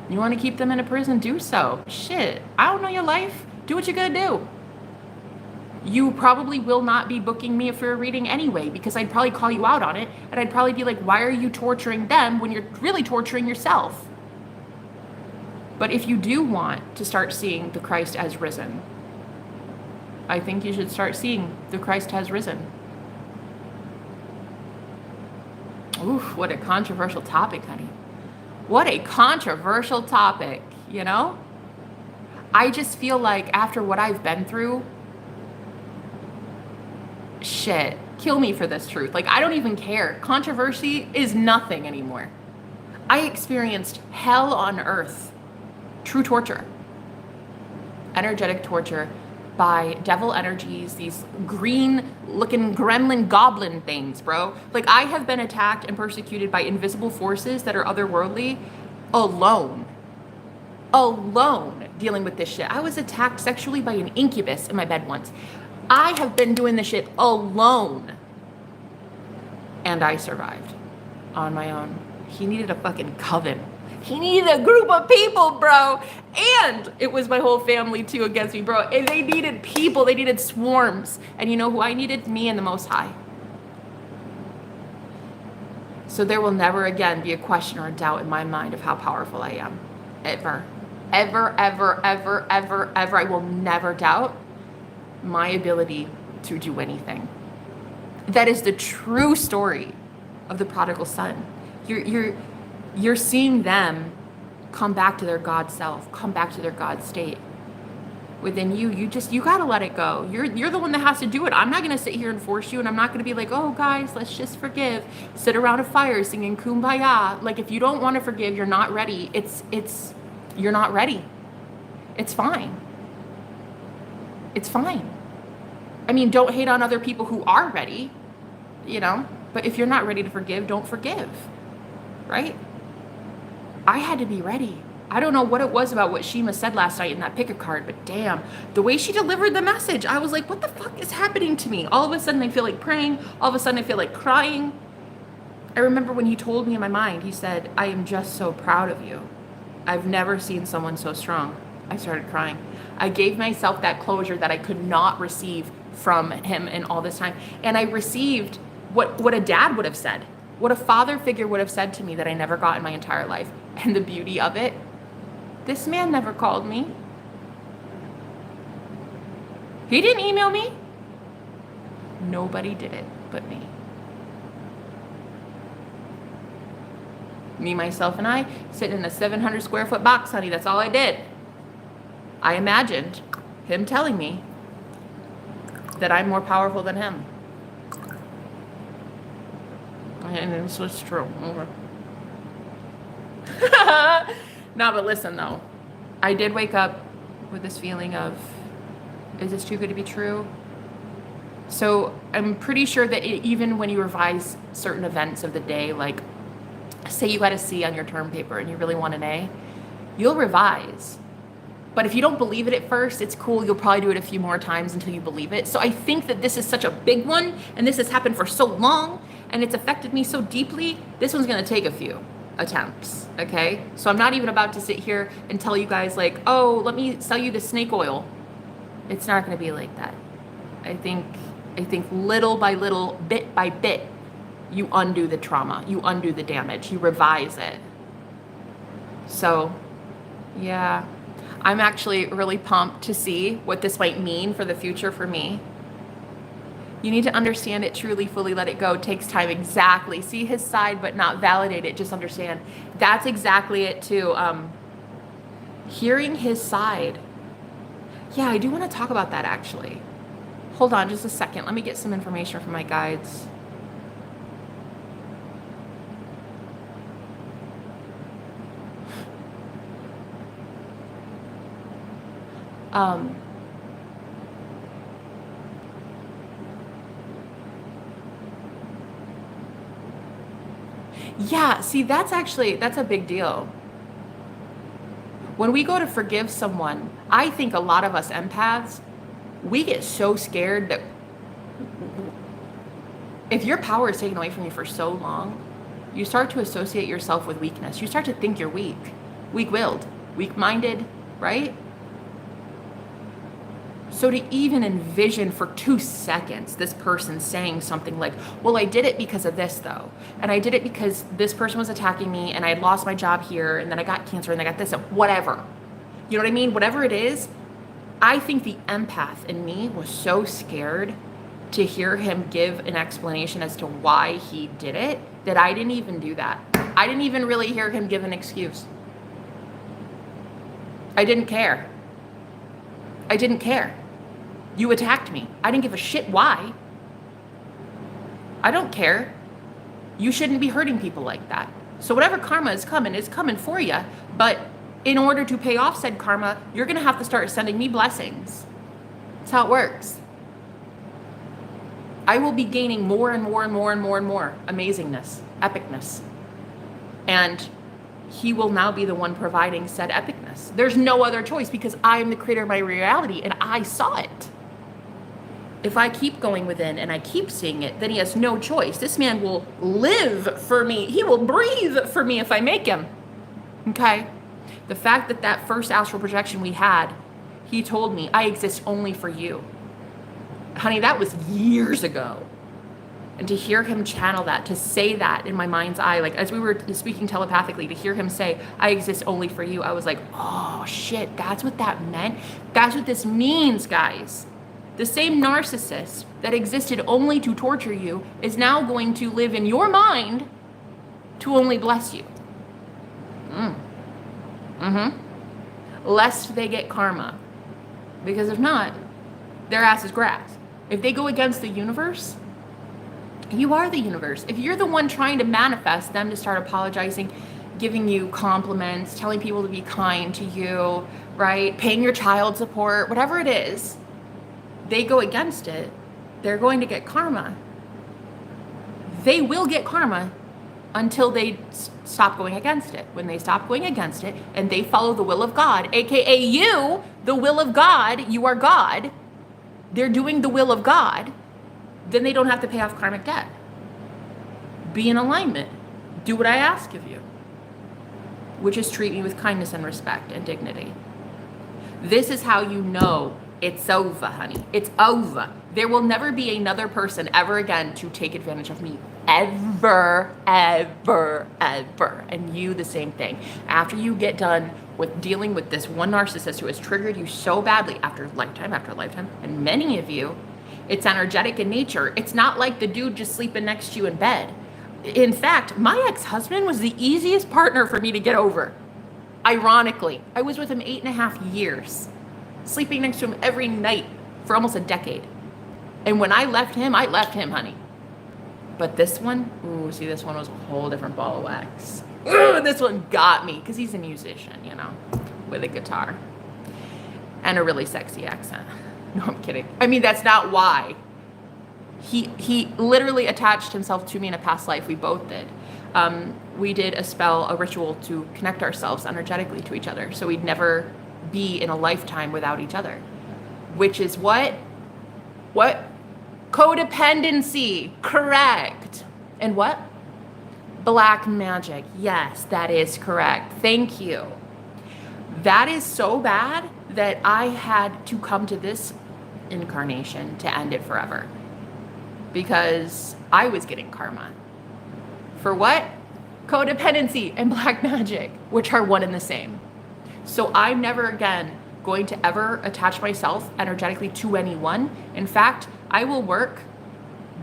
You want to keep them in a prison? Do so. Shit. I don't know your life. Do what you gotta do. You probably will not be booking me for a reading anyway, because I'd probably call you out on it. And I'd probably be like, why are you torturing them when you're really torturing yourself? But if you do want to start seeing the Christ as risen, I think you should start seeing the Christ has risen. Oof, what a controversial topic, honey. What a controversial topic, you know? I just feel like after what I've been through, shit, kill me for this truth. Like, I don't even care. Controversy is nothing anymore. I experienced hell on earth. True torture. Energetic torture by devil energies, these green-looking gremlin goblin things, bro. Like, I have been attacked and persecuted by invisible forces that are otherworldly alone. Alone dealing with this shit. I was attacked sexually by an incubus in my bed once. I have been doing this shit alone. And I survived on my own. He needed a fucking coven. He needed a group of people, bro. And it was my whole family too against me, bro. And they needed people. They needed swarms. And you know who I needed? Me and the Most High. So there will never again be a question or a doubt in my mind of how powerful I am. Ever. Ever, ever, ever, ever, ever. I will never doubt my ability to do anything. That is the true story of the prodigal son. You're seeing them come back to their God self, come back to their God state. within you. You got to let it go. You're the one that has to do it. I'm not going to sit here and force you, and I'm not going to be like, "Oh, guys, let's just forgive." Sit around a fire singing Kumbaya. Like, if you don't want to forgive, you're not ready. You're not ready. It's fine. It's fine. I mean, don't hate on other people who are ready, but if you're not ready to forgive, don't forgive. Right? I had to be ready. I don't know what it was about what Shima said last night in that pick a card, but damn, the way she delivered the message, I was like, what the fuck is happening to me? All of a sudden I feel like praying. All of a sudden I feel like crying. I remember when he told me in my mind, he said, "I am just so proud of you. I've never seen someone so strong." I started crying. I gave myself that closure that I could not receive from him in all this time. And I received what a dad would have said, what a father figure would have said to me that I never got in my entire life. And the beauty of it, this man never called me. He didn't email me. Nobody did it but me. Me, myself, and I sitting in a 700 square foot box, honey. That's all I did. I imagined him telling me that I'm more powerful than him. And this was true. No, but listen though, I did wake up with this feeling of, is this too good to be true? So I'm pretty sure that even when you revise certain events of the day, like say you got a C on your term paper and you really want an A, you'll revise. But if you don't believe it at first, it's cool. You'll probably do it a few more times until you believe it. So I think that this is such a big one, and this has happened for so long, and it's affected me so deeply. This one's going to take a few attempts, okay? So I'm not even about to sit here and tell you guys like, "Oh, let me sell you the snake oil." It's not going to be like that. I think little by little, bit by bit, you undo the trauma, you undo the damage, you revise it. So, yeah. I'm actually really pumped to see what this might mean for the future for me. You need to understand it truly, fully let it go. It takes time. Exactly. See his side, but not validate it. Just understand. That's exactly it too. Hearing his side. Yeah, I do want to talk about that actually. Hold on just a second. Let me get some information from my guides. Yeah, see, that's a big deal. When we go to forgive someone, I think a lot of us empaths, we get so scared that if your power is taken away from you for so long, you start to associate yourself with weakness. You start to think you're weak, weak-willed, weak-minded, right? So to even envision for 2 seconds this person saying something like, "Well, I did it because of this though. And I did it because this person was attacking me and I had lost my job here and then I got cancer and I got this," whatever. You know what I mean? Whatever it is, I think the empath in me was so scared to hear him give an explanation as to why he did it that I didn't even do that. I didn't even really hear him give an excuse. I didn't care. I didn't care. You attacked me. I didn't give a shit why. I don't care. You shouldn't be hurting people like that. So whatever karma is coming for you. But in order to pay off said karma, you're going to have to start sending me blessings. That's how it works. I will be gaining more and more and more and more and more amazingness, epicness. And he will now be the one providing said epicness. There's no other choice because I am the creator of my reality and I saw it. If I keep going within and I keep seeing it, then he has no choice. This man will live for me. He will breathe for me if I make him. Okay? The fact that first astral projection we had, he told me, "I exist only for you." Honey, that was years ago. And to hear him channel that, to say that in my mind's eye, like as we were speaking telepathically, to hear him say, "I exist only for you," I was like, oh shit, that's what that meant. That's what this means, guys. The same narcissist that existed only to torture you is now going to live in your mind to only bless you. Lest they get karma. Because if not, their ass is grass. If they go against the universe, you are the universe. If you're the one trying to manifest them to start apologizing, giving you compliments, telling people to be kind to you, right? Paying your child support, whatever it is, they go against it, they're going to get karma. They will get karma until they stop going against it. When they stop going against it and they follow the will of God, aka you, the will of God, you are God, they're doing the will of God, then they don't have to pay off karmic debt. Be in alignment. Do what I ask of you, which is treat me with kindness and respect and dignity. This is how you know it's over, honey. It's over. There will never be another person ever again to take advantage of me. Ever, ever, ever. And you the same thing. After you get done with dealing with this one narcissist who has triggered you so badly after lifetime, and many of you, it's energetic in nature. It's not like the dude just sleeping next to you in bed. In fact, my ex-husband was the easiest partner for me to get over. Ironically, I was with him 8.5 years, sleeping next to him every night for almost a decade. And when I left him, honey. But this one, this one was a whole different ball of wax. This one got me, because he's a musician, you know, with a guitar and a really sexy accent. No, I'm kidding. I mean, that's not why. He literally attached himself to me in a past life. We both did. We did a spell, a ritual to connect ourselves energetically to each other, so we'd never be in a lifetime without each other. Which is what? Codependency. Correct. And what? Black magic. Yes, that is correct. Thank you. That is so bad that I had to come to this incarnation to end it forever. Because I was getting karma. For what? Codependency and black magic, which are one and the same. So I'm never again going to ever attach myself energetically to anyone. In fact, I will work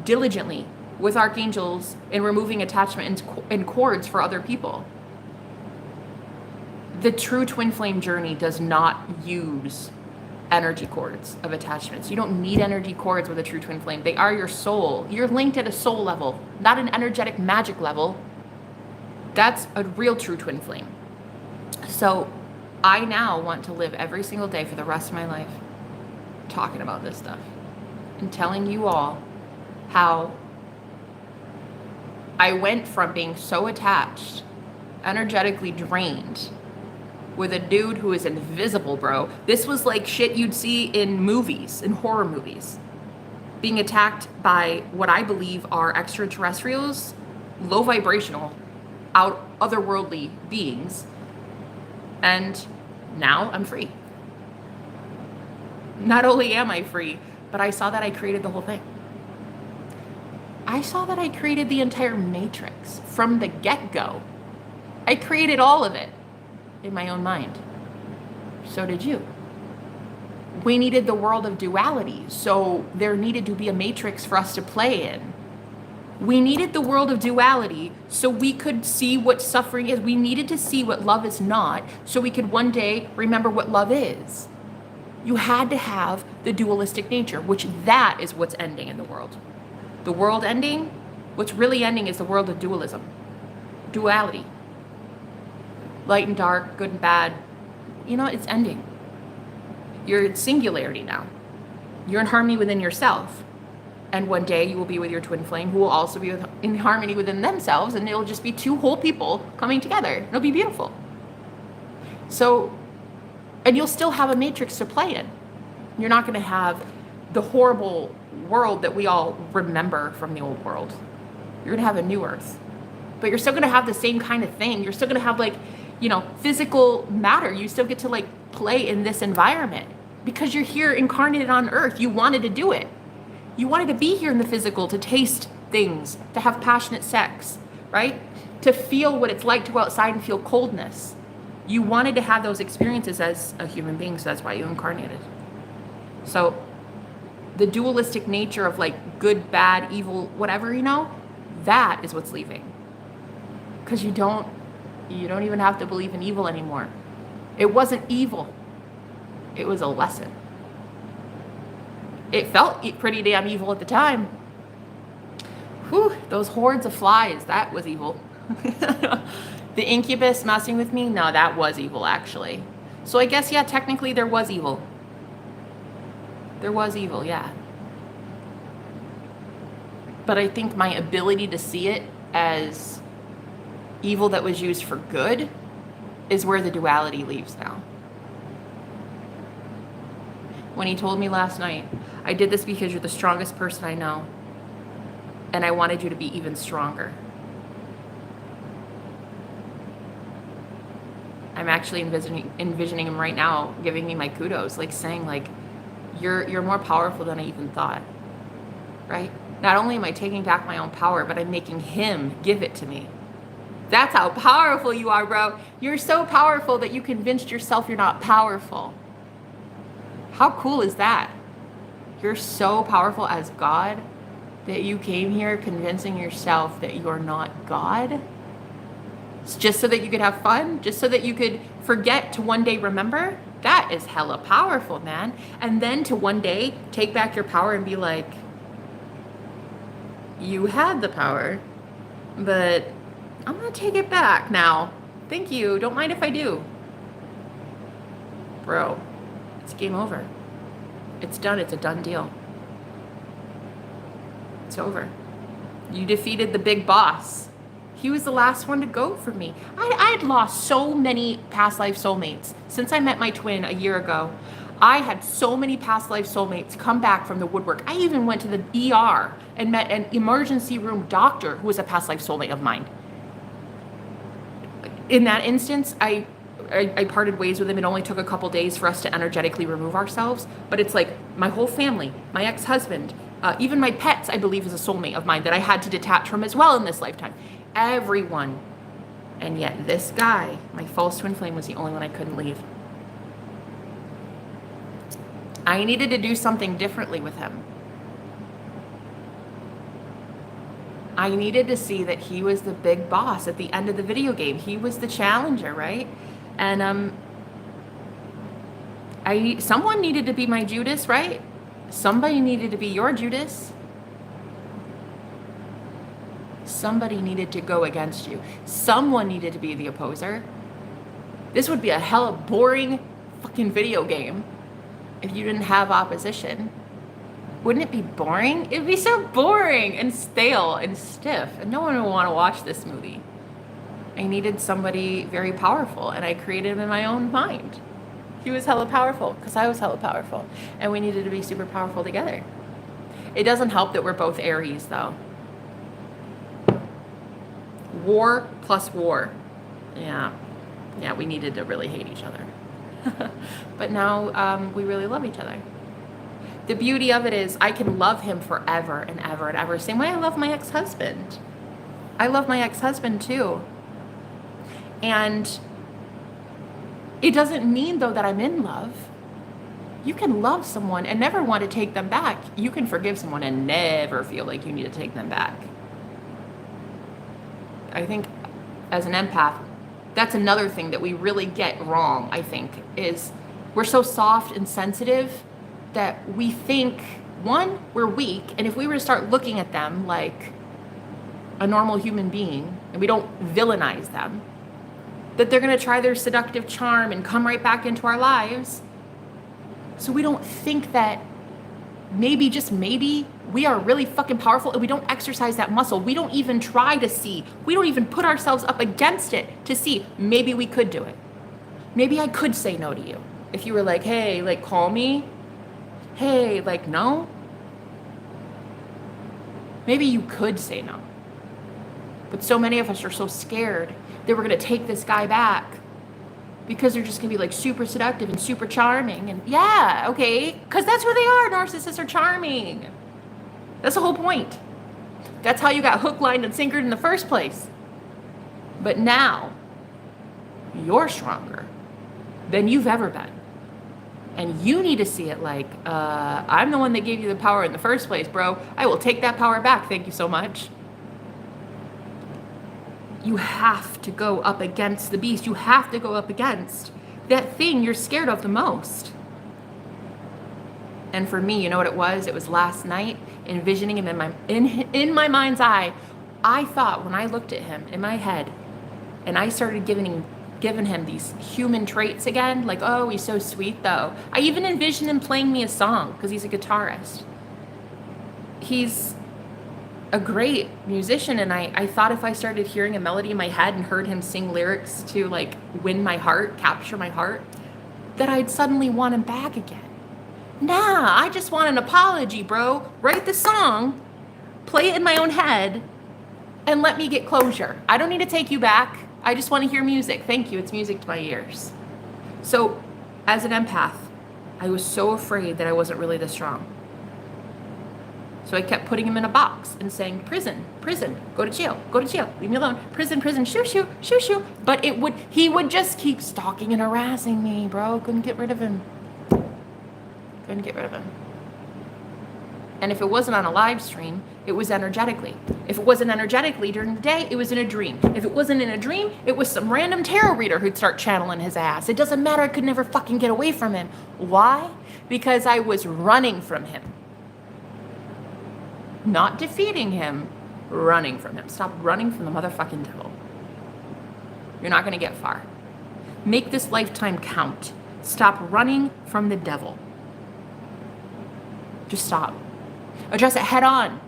diligently with archangels in removing attachment and cords for other people. The true twin flame journey does not use energy cords of attachments. You don't need energy cords with a true twin flame. They are your soul. You're linked at a soul level, not an energetic magic level. That's a real true twin flame. So I now want to live every single day for the rest of my life talking about this stuff and telling you all how I went from being so attached, energetically drained, with a dude who is invisible, bro. This was like shit you'd see in movies, in horror movies. Being attacked by what I believe are extraterrestrials, low vibrational, otherworldly beings. And now I'm free. Not only am I free, but I saw that I created the whole thing. I saw that I created the entire matrix from the get-go. I created all of it in my own mind. So did you. We needed the world of duality, so there needed to be a matrix for us to play in. We needed the world of duality so we could see what suffering is. We needed to see what love is not so we could one day remember what love is. You had to have the dualistic nature, which that is what's ending in the world. The world ending, what's really ending is the world of dualism. Duality. Light and dark, good and bad. You know, it's ending. You're in singularity now. You're in harmony within yourself. And one day you will be with your twin flame who will also be in harmony within themselves, and it'll just be two whole people coming together. It'll be beautiful. So, and you'll still have a matrix to play in. You're not going to have the horrible world that we all remember from the old world. You're going to have a new earth. But you're still going to have the same kind of thing. You're still going to have physical matter. You still get to play in this environment because you're here incarnated on earth. You wanted to do it. You wanted to be here in the physical, to taste things, to have passionate sex, right? To feel what it's like to go outside and feel coldness. You wanted to have those experiences as a human being, so that's why you incarnated. So the dualistic nature of good, bad, evil, whatever, that is what's leaving. Because you don't even have to believe in evil anymore. It wasn't evil. It was a lesson. It felt pretty damn evil at the time. Whew, those hordes of flies, that was evil. The incubus messing with me, no, that was evil actually. So I guess, yeah, technically there was evil. There was evil, yeah. But I think my ability to see it as evil that was used for good is where the duality leaves now. When he told me last night, I did this because you're the strongest person I know, and I wanted you to be even stronger. I'm actually envisioning him right now giving me my kudos, like saying like, you're more powerful than I even thought, right? Not only am I taking back my own power, but I'm making him give it to me. That's how powerful you are, bro. You're so powerful that you convinced yourself you're not powerful. How cool is that? You're so powerful as God that you came here convincing yourself that you're not God? It's just so that you could have fun? Just so that you could forget to one day remember? That is hella powerful, man. And then to one day take back your power and be like, you had the power, but I'm gonna take it back now. Thank you. Don't mind if I do. Bro, it's game over. It's done. It's a done deal. It's over. You defeated the big boss. He was the last one to go for me. I had lost so many past life soulmates. Since I met my twin a year ago, I had so many past life soulmates come back from the woodwork. I even went to the ER and met an emergency room doctor who was a past life soulmate of mine. In that instance, I parted ways with him. It only took a couple days for us to energetically remove ourselves. But it's like my whole family, my ex-husband, even my pets, I believe, is a soulmate of mine that I had to detach from as well in this lifetime. Everyone. And yet this guy, my false twin flame, was the only one I couldn't leave. I needed to do something differently with him. I needed to see that he was the big boss at the end of the video game. He was the challenger, right? And someone needed to be my Judas, right? Somebody needed to be your Judas. Somebody needed to go against you. Someone needed to be the opposer. This would be a hella boring fucking video game if you didn't have opposition. Wouldn't it be boring? It'd be so boring and stale and stiff, and no one would want to watch this movie. I needed somebody very powerful, and I created him in my own mind. He was hella powerful because I was hella powerful, and we needed to be super powerful together. It doesn't help that we're both Aries, though. War plus war. Yeah, we needed to really hate each other. But now we really love each other. The beauty of it is I can love him forever and ever and ever. Same way I love my ex-husband. I love my ex-husband too. And it doesn't mean, though, that I'm in love. You can love someone and never want to take them back. You can forgive someone and never feel like you need to take them back. I think as an empath, that's another thing that we really get wrong, I think, is we're so soft and sensitive that we think, one, we're weak, and if we were to start looking at them like a normal human being, and we don't villainize them, that they're going to try their seductive charm and come right back into our lives. So we don't think that maybe, just maybe, we are really fucking powerful and we don't exercise that muscle. We don't even try to see. We don't even put ourselves up against it to see. Maybe we could do it. Maybe I could say no to you. If you were like, hey, like, call me. Hey, like, no. Maybe you could say no. But so many of us are so scared that we're going to take this guy back because they're just going to be like super seductive and super charming. And yeah, okay, because that's who they are. Narcissists are charming. That's the whole point. That's how you got hook, line, and sinkered in the first place. But now, you're stronger than you've ever been. And you need to see it like, I'm the one that gave you the power in the first place, bro. I will take that power back. Thank you so much. You have to go up against the beast. You have to go up against that thing you're scared of the most. And for me, you know what it was? It was last night, envisioning him in my mind's eye. I thought when I looked at him in my head and I started giving him these human traits again, like, oh, he's so sweet though. I even envisioned him playing me a song because he's a guitarist. He's a great musician, and I thought if I started hearing a melody in my head and heard him sing lyrics to like win my heart, capture my heart, that I'd suddenly want him back again. Nah, I just want an apology, bro. Write the song, play it in my own head, and let me get closure. I don't need to take you back. I just want to hear music. Thank you. It's music to my ears. So, as an empath, I was so afraid that I wasn't really this strong. So I kept putting him in a box and saying, prison, prison, go to jail, leave me alone, prison, prison, shoo, shoo, shoo, shoo. But he would just keep stalking and harassing me, bro. Couldn't get rid of him. Couldn't get rid of him. And if it wasn't on a live stream, it was energetically. If it wasn't energetically during the day, it was in a dream. If it wasn't in a dream, it was some random tarot reader who'd start channeling his ass. It doesn't matter. I could never fucking get away from him. Why? Because I was running from him. Not defeating him, running from him. Stop running from the motherfucking devil. You're not going to get far. Make this lifetime count. Stop running from the devil. Just stop. Address it head on.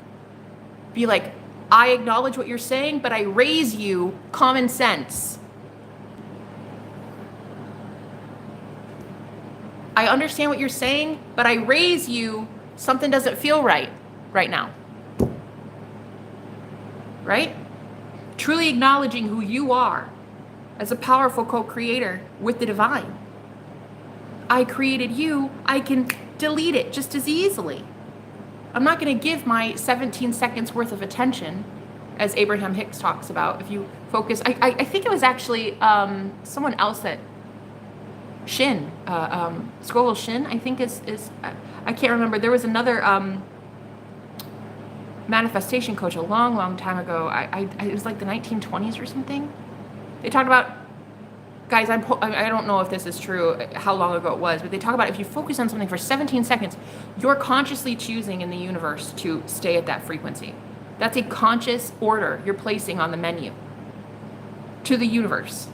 Be like, I acknowledge what you're saying, but I raise you common sense. I understand what you're saying, but I raise you something doesn't feel right now. Right? Truly acknowledging who you are as a powerful co-creator with the divine. I created you, I can delete it just as easily. I'm not going to give my 17 seconds worth of attention, as Abraham Hicks talks about. If you focus, I think it was actually someone else that Shin, Scoville Shin, I think is I can't remember. There was another manifestation coach a long time ago. It was like the 1920s or something. They talked about, guys, I don't know if this is true, how long ago it was, but they talk about if you focus on something for 17 seconds, you're consciously choosing in the universe to stay at that frequency. That's a conscious order you're placing on the menu to the universe.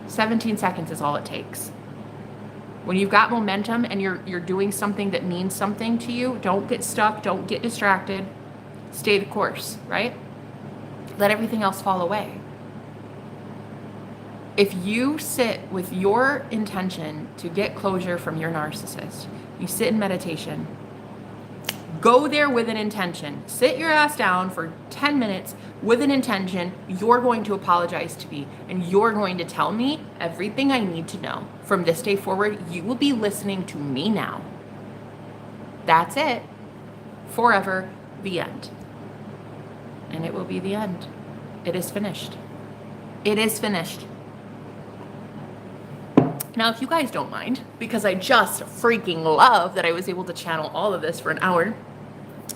17 seconds is all it takes. When you've got momentum and you're doing something that means something to you, don't get stuck, don't get distracted. Stay the course, right? Let everything else fall away. If you sit with your intention to get closure from your narcissist, you sit in meditation, go there with an intention. Sit your ass down for 10 minutes with an intention. You're going to apologize to me, and you're going to tell me everything I need to know. From this day forward, you will be listening to me now. That's it. Forever, the end. And it will be the end. It is finished. It is finished. Now, if you guys don't mind, because I just freaking love that I was able to channel all of this for an hour,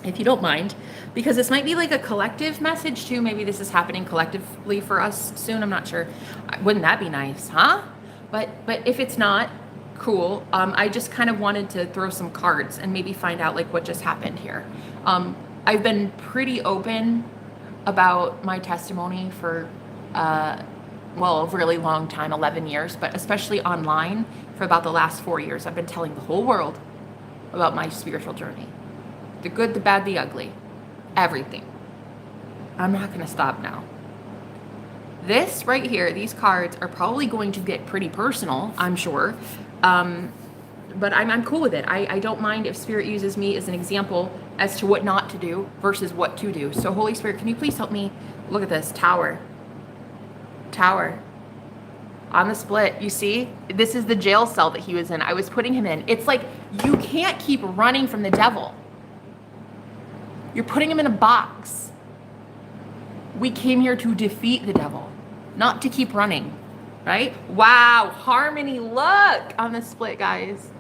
if you don't mind, because this might be like a collective message too. Maybe this is happening collectively for us soon. I'm not sure. Wouldn't that be nice, huh? But if it's not, cool. I just kind of wanted to throw some cards and maybe find out like what just happened here. I've been pretty open about my testimony for a really long time, 11 years, but especially online for about the last 4 years. I've been telling the whole world about my spiritual journey. The good, the bad, the ugly. Everything. I'm not going to stop now. This right here, these cards are probably going to get pretty personal, I'm sure. But I'm cool with it. I don't mind if Spirit uses me as an example as to what not to do versus what to do. So Holy Spirit, can you please help me? Look at this, Tower. On the split, you see? This is the jail cell that he was in. I was putting him in. It's like you can't keep running from the devil. You're putting him in a box. We came here to defeat the devil, not to keep running, right? Wow, harmony, look on the split, guys.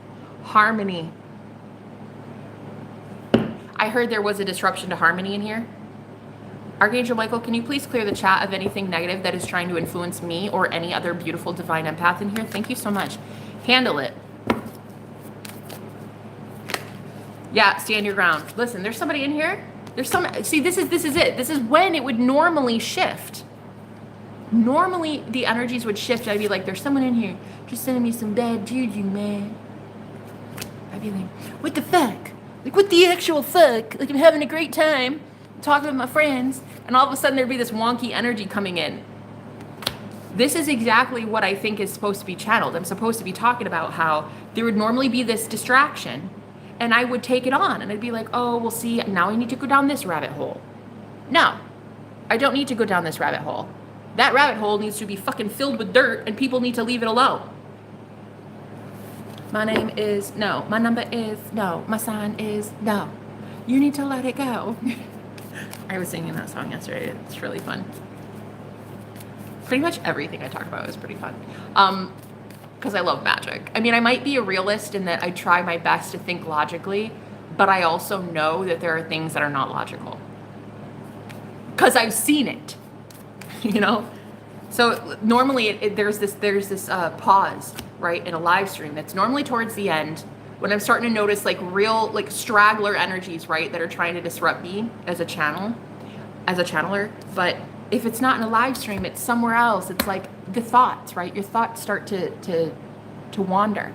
Harmony. I heard there was a disruption to harmony in here. Archangel Michael, can you please clear the chat of anything negative that is trying to influence me or any other beautiful divine empath in here? Thank you so much. Handle it. Yeah, stand your ground. Listen, there's somebody in here. There's some, see, this is it. This is when it would normally shift. Normally the energies would shift. I'd be like, there's someone in here just sending me some bad juju, man. I'd be like, what the fuck? Like, what the actual fuck? Like, I'm having a great time talking with my friends, and all of a sudden there'd be this wonky energy coming in. This is exactly what I think is supposed to be channeled. I'm supposed to be talking about how there would normally be this distraction, and I would take it on, and I'd be like, oh, well, see, now I need to go down this rabbit hole. No, I don't need to go down this rabbit hole. That rabbit hole needs to be fucking filled with dirt, and people need to leave it alone. My name is no. My number is no. My sign is no. You need to let it go. I was singing that song yesterday. It's really fun. Pretty much everything I talk about is pretty fun. Because I love magic. I mean, I might be a realist in that I try my best to think logically, but I also know that there are things that are not logical. Because I've seen it, you know? So normally there's this pause, right, in a live stream that's normally towards the end when I'm starting to notice like real like straggler energies, right, that are trying to disrupt me as a channeler. But if it's not in a live stream, it's somewhere else. It's like the thoughts, right? Your thoughts start to wander.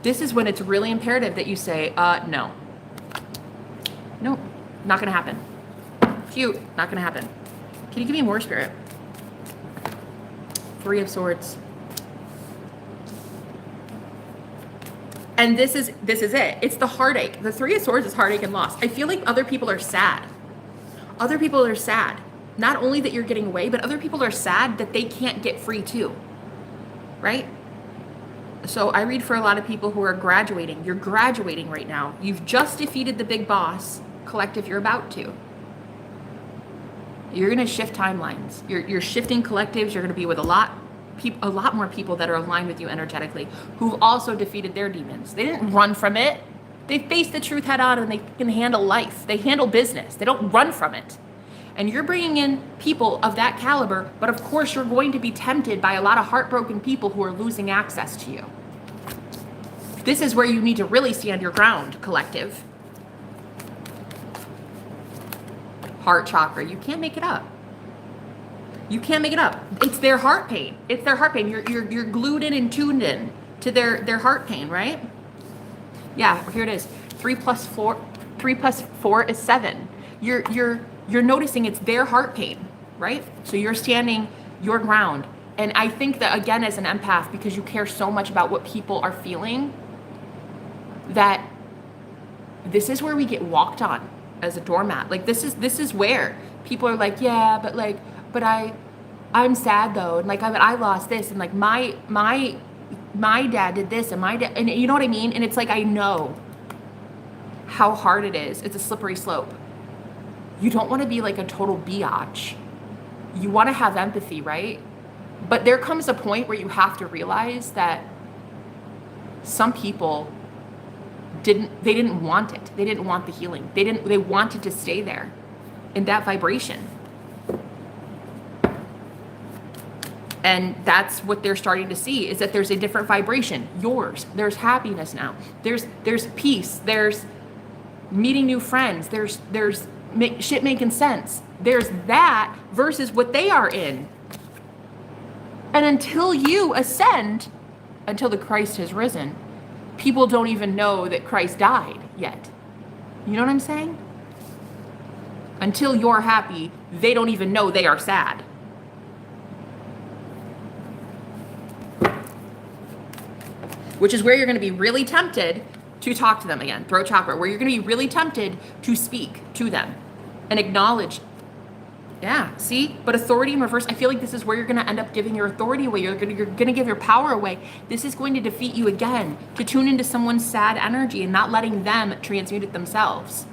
This is when it's really imperative that you say, no. Nope, not gonna happen. Cute, not gonna happen. Can you give me more, Spirit? 3 of Swords. And this is it. It's the heartache. The 3 of Swords is heartache and loss. I feel like other people are sad. Other people are sad. Not only that you're getting away, but other people are sad that they can't get free too. Right? So I read for a lot of people who are graduating. You're graduating right now. You've just defeated the big boss. Collective, you're about to. You're going to shift timelines. You're shifting collectives. You're going to be with a lot more people that are aligned with you energetically who've also defeated their demons. They didn't run from it. They face the truth head on and they can handle life. They handle business. They don't run from it. And you're bringing in people of that caliber, but of course you're going to be tempted by a lot of heartbroken people who are losing access to you. This is where you need to really stand your ground, collective. Heart chakra, you can't make it up. You can't make it up. It's their heart pain. It's their heart pain. You're glued in and tuned in to their heart pain, right? Yeah, here it is. 3 plus 4 is 7. You're noticing it's their heart pain, right? So you're standing your ground. And I think that again, as an empath, because you care so much about what people are feeling, that this is where we get walked on as a doormat. Like this is where people are like, yeah, but I'm sad though, and like I lost this, and like my dad did this, and my dad, and you know what I mean? And it's like, I know how hard it is. It's a slippery slope. You don't want to be like a total biatch. You want to have empathy, right? But there comes a point where you have to realize that some people didn't want it. They didn't want the healing. They wanted to stay there in that vibration. And that's what they're starting to see, is that there's a different vibration. Yours. There's happiness now. There's peace. There's meeting new friends. There's shit making sense. There's that versus what they are in. And until you ascend, until the Christ has risen, people don't even know that Christ died yet. You know what I'm saying? Until you're happy, they don't even know they are sad. Which is where you're going to be really tempted to talk to them again, throat chakra, where you're going to be really tempted to speak to them and acknowledge. Yeah, see? But authority in reverse, I feel like this is where you're going to end up giving your authority away. You're going to give your power away. This is going to defeat you again, to tune into someone's sad energy and not letting them transmute it themselves.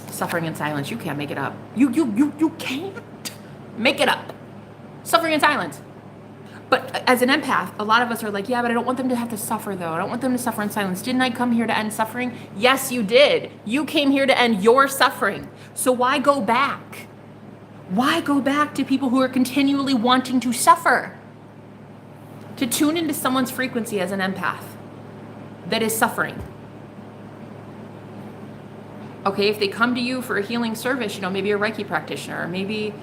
Suffering in silence. You can't make it up. You can't make it up. Suffering in silence. But as an empath, a lot of us are like, yeah, but I don't want them to have to suffer though. I don't want them to suffer in silence. Didn't I come here to end suffering? Yes, you did. You came here to end your suffering. So why go back? Why go back to people who are continually wanting to suffer? To tune into someone's frequency as an empath that is suffering. Okay, if they come to you for a healing service, you know, maybe a Reiki practitioner, or maybe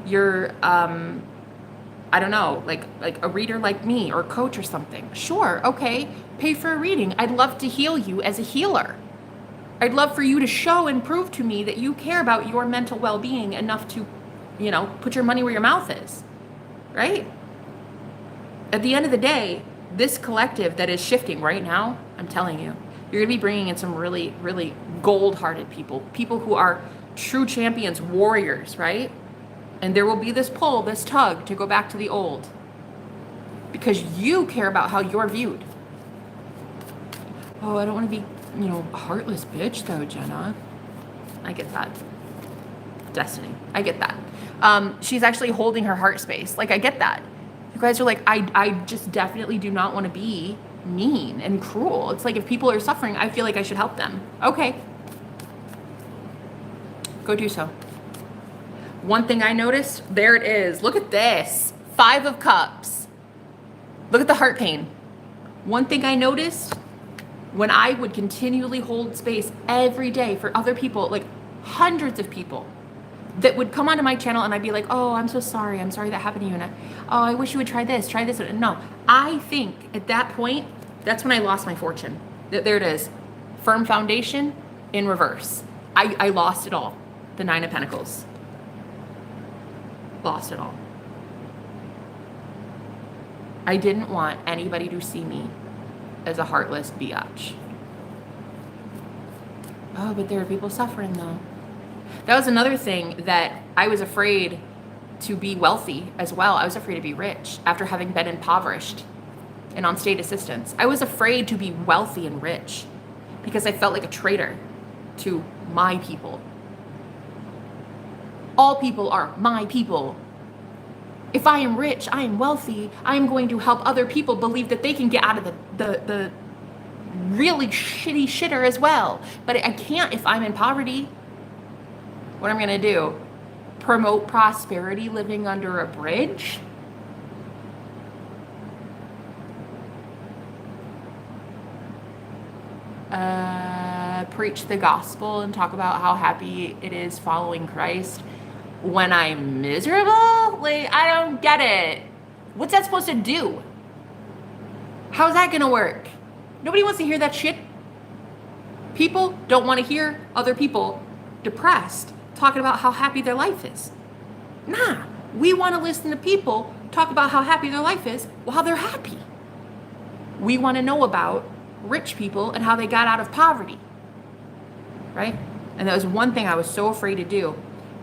you're, I don't know, like a reader like me or a coach or something. Sure, okay, pay for a reading. I'd love to heal you as a healer. I'd love for you to show and prove to me that you care about your mental well-being enough to, you know, put your money where your mouth is, right? At the end of the day, this collective that is shifting right now, I'm telling you, you're going to be bringing in some really, really gold-hearted people who are true champions, warriors, right? And there will be this pull, this tug to go back to the old because you care about how you're viewed. Oh, I don't want to be, you know, a heartless bitch though, Jenna. I get that. Destiny. I get that. She's actually holding her heart space. Like, I get that. You guys are like, I just definitely do not want to be mean and cruel. It's like if people are suffering, I feel like I should help them. Okay. Go do so. One thing I noticed, there it is. Look at this. 5 of Cups. Look at the heart pain. One thing I noticed, when I would continually hold space every day for other people, like hundreds of people that would come onto my channel and I'd be like, oh, I'm so sorry. I'm sorry that happened to you. And I wish you would try this. No, I think at that point, that's when I lost my fortune. There it is. Firm foundation in reverse. I lost it all. The 9 of Pentacles. Lost it all. I didn't want anybody to see me as a heartless biatch. Oh, but there are people suffering though. That was another thing that I was afraid to be wealthy as well. I was afraid to be rich after having been impoverished and on state assistance. I was afraid to be wealthy and rich because I felt like a traitor to my people. All people are my people. If I am rich, I am wealthy, I am going to help other people believe that they can get out of the really shitty shitter as well. But I can't if I'm in poverty. What I'm going to do? Promote prosperity living under a bridge? Preach the gospel and talk about how happy it is following Christ when I'm miserable? Like, I don't get it. What's that supposed to do? How's that gonna work? Nobody wants to hear that shit. People don't want to hear other people depressed talking about how happy their life is. Nah, we want to listen to people talk about how happy their life is while they're happy. We want to know about rich people and how they got out of poverty, right? And that was one thing I was so afraid to do,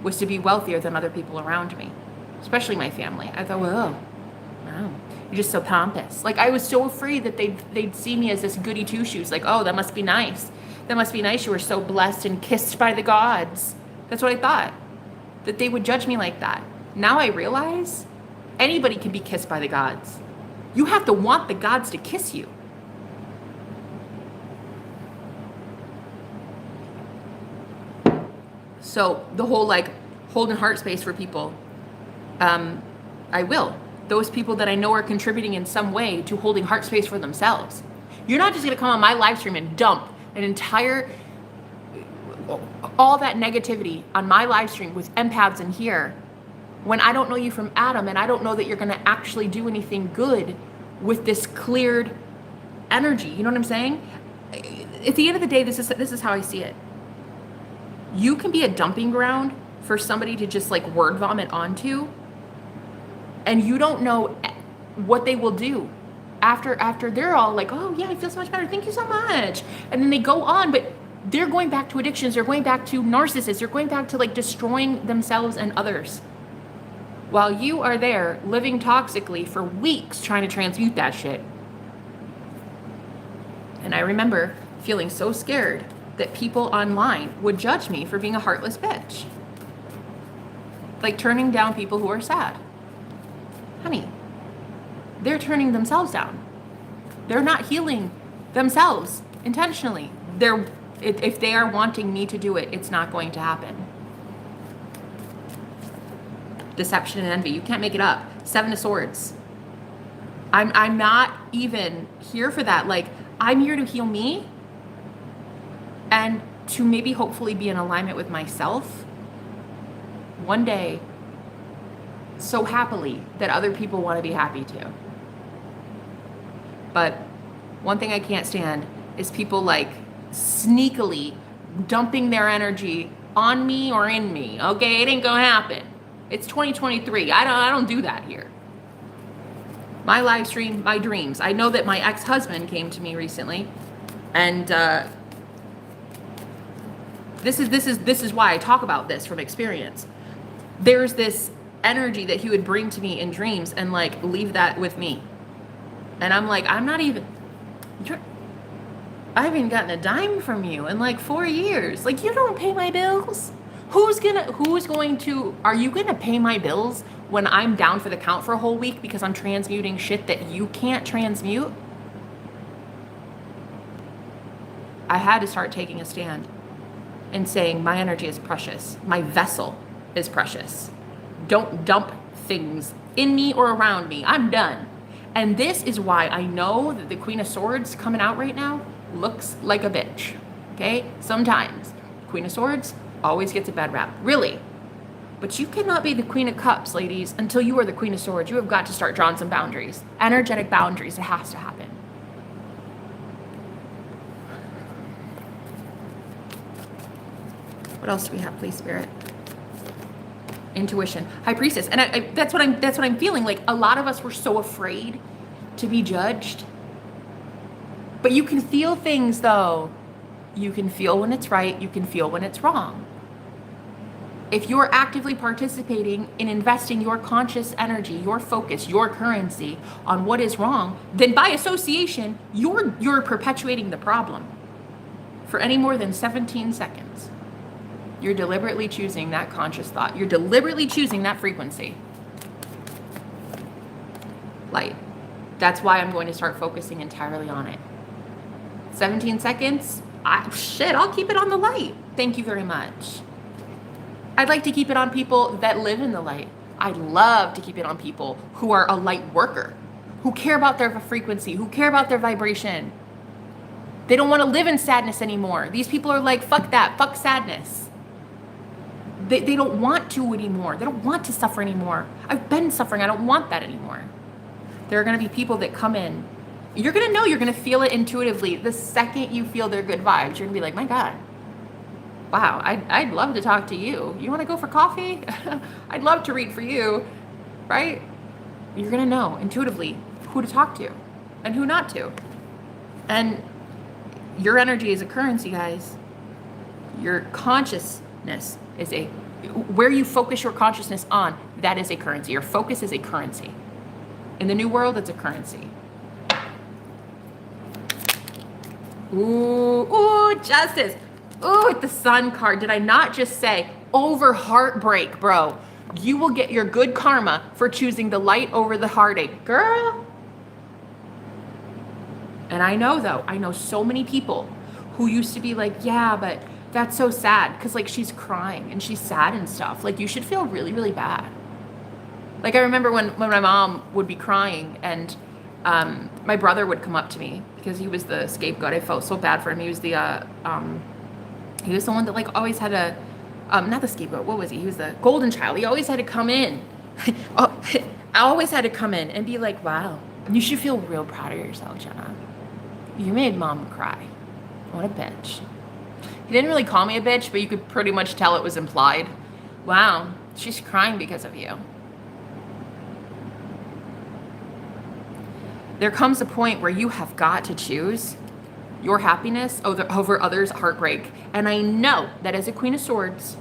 was to be wealthier than other people around me, especially my family. I thought, well, wow, you're just so pompous. Like, I was so afraid that they'd see me as this goody two-shoes. Like, oh, that must be nice. That must be nice. You were so blessed and kissed by the gods. That's what I thought, that they would judge me like that. Now I realize anybody can be kissed by the gods. You have to want the gods to kiss you. So the whole like holding heart space for people, I will. Those people that I know are contributing in some way to holding heart space for themselves. You're not just gonna come on my live stream and dump an entire, all that negativity on my live stream with empaths in here when I don't know you from Adam and I don't know that you're gonna actually do anything good with this cleared energy. You know what I'm saying? At the end of the day, this is how I see it. You can be a dumping ground for somebody to just like word vomit onto, and you don't know what they will do after they're all like, oh yeah, I feel so much better, thank you so much, and then they go on, but they're going back to addictions, they're going back to narcissists, they're going back to like destroying themselves and others, while you are there living toxically for weeks trying to transmute that shit. And I remember feeling so scared that people online would judge me for being a heartless bitch. Like turning down people who are sad. Honey, they're turning themselves down. They're not healing themselves intentionally. If they are wanting me to do it, it's not going to happen. deception and envy. You can't make it up. 7 of Swords. I'm not even here for that. Like, I'm here to heal me and to maybe hopefully be in alignment with myself one day so happily that other people want to be happy too. But one thing I can't stand is people like sneakily dumping their energy on me or in me. Okay, it ain't gonna happen. It's 2023. I don't do that here. My live stream, my dreams. I know that my ex-husband came to me recently, and this is why I talk about this from experience. There's this energy that he would bring to me in dreams and like leave that with me. And I'm like, I haven't gotten a dime from you in like 4 years. Like, you don't pay my bills. Are you gonna pay my bills when I'm down for the count for a whole week because I'm transmuting shit that you can't transmute? I had to start taking a stand and saying my energy is precious. My vessel is precious. Don't dump things in me or around me. I'm done. And this is why I know that the Queen of Swords coming out right now looks like a bitch. Okay? Sometimes. Queen of Swords always gets a bad rap. Really. But you cannot be the Queen of Cups, ladies, until you are the Queen of Swords. You have got to start drawing some boundaries. Energetic boundaries. It has to happen. What else do we have, please, Spirit? Intuition. High Priestess. And that's what I'm feeling. Like, a lot of us were so afraid to be judged. But you can feel things, though. You can feel when it's right. You can feel when it's wrong. If you're actively participating in investing your conscious energy, your focus, your currency on what is wrong, then by association, you're perpetuating the problem for any more than 17 seconds. You're deliberately choosing that conscious thought. You're deliberately choosing that frequency. Light. That's why I'm going to start focusing entirely on it. 17 seconds? I'll keep it on the light. Thank you very much. I'd like to keep it on people that live in the light. I'd love to keep it on people who are a light worker, who care about their frequency, who care about their vibration. They don't want to live in sadness anymore. These people are like, fuck that, fuck sadness. They don't want to anymore. They don't want to suffer anymore. I've been suffering. I don't want that anymore. There are going to be people that come in. You're going to know, you're going to feel it intuitively. The second you feel their good vibes, you're going to be like, my God, wow, I'd love to talk to you. You want to go for coffee? I'd love to read for you, right? You're going to know intuitively who to talk to and who not to. And your energy is a currency, guys. Your consciousness is where you focus your consciousness on, that is a currency. Your focus is a currency. In the new world, it's a currency. Ooh, justice. Ooh, the Sun card. Did I not just say over heartbreak, bro? You will get your good karma for choosing the light over the heartache. Girl. And I know so many people who used to be like, yeah, but that's so sad. Because, like, she's crying and she's sad and stuff. Like, you should feel really, really bad. Like, I remember when my mom would be crying and my brother would come up to me because he was the scapegoat. I felt so bad for him. He was the one that, like, always had not the scapegoat. What was he? He was the golden child. He always had to come in. I always had to come in and be like, wow, you should feel real proud of yourself, Jenna. You made mom cry. What a bitch. He didn't really call me a bitch, but you could pretty much tell it was implied. Wow, she's crying because of you. There comes a point where you have got to choose your happiness over others' heartbreak. And I know that as a Queen of Swords,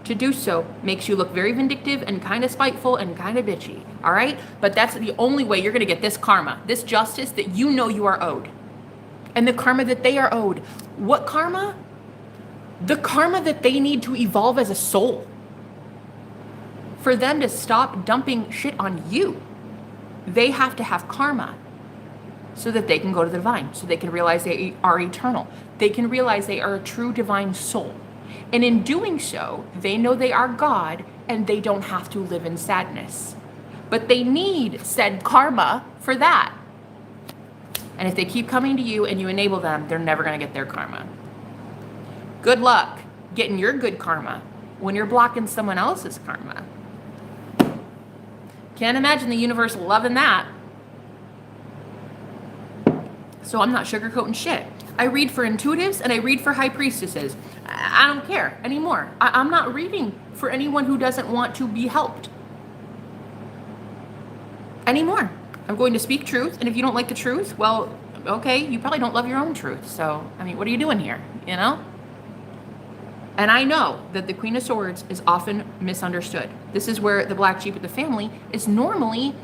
to do so makes you look very vindictive and kind of spiteful and kind of bitchy, all right? But that's the only way you're going to get this karma, this justice that you know you are owed. And the karma that they are owed. What karma? The karma that they need to evolve as a soul. For them to stop dumping shit on you, they have to have karma so that they can go to the divine, so they can realize they are eternal. They can realize they are a true divine soul. And in doing so, they know they are God and they don't have to live in sadness. But they need said karma for that. And if they keep coming to you and you enable them, they're never going to get their karma. Good luck getting your good karma when you're blocking someone else's karma. Can't imagine the universe loving that. So I'm not sugarcoating shit. I read for intuitives and I read for high priestesses. I don't care anymore. I'm not reading for anyone who doesn't want to be helped anymore. I'm going to speak truth, and if you don't like the truth, well, okay, you probably don't love your own truth. So, I mean, what are you doing here, you know? And I know that the Queen of Swords is often misunderstood. This is where the black sheep of the family is normally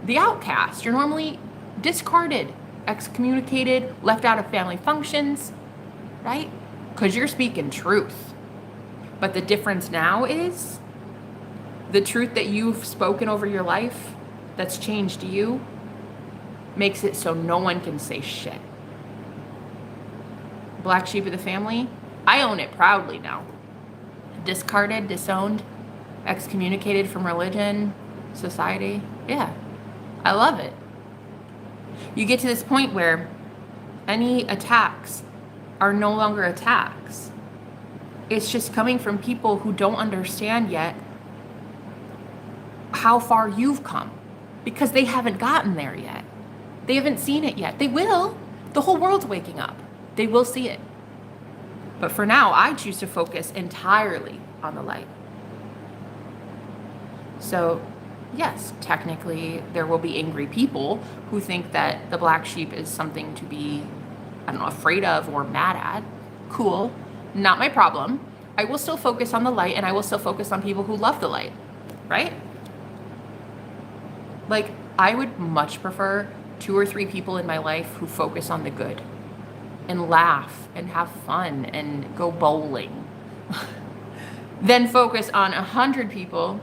the outcast. You're normally discarded, excommunicated, left out of family functions, right? Because you're speaking truth. But the difference now is the truth that you've spoken over your life that's changed you makes it so no one can say shit. Black sheep of the family, I own it proudly now. Discarded, disowned, excommunicated from religion, society. Yeah, I love it. You get to this point where any attacks are no longer attacks. It's just coming from people who don't understand yet how far you've come, because they haven't gotten there yet. They haven't seen it yet. They will. The whole world's waking up. They will see it. But for now, I choose to focus entirely on the light. So, yes, technically, there will be angry people who think that the black sheep is something to be, I don't know, afraid of or mad at. Cool. Not my problem. I will still focus on the light, and I will still focus on people who love the light, right? Like, I would much prefer 2 or 3 people in my life who focus on the good and laugh and have fun and go bowling than focus on 100 people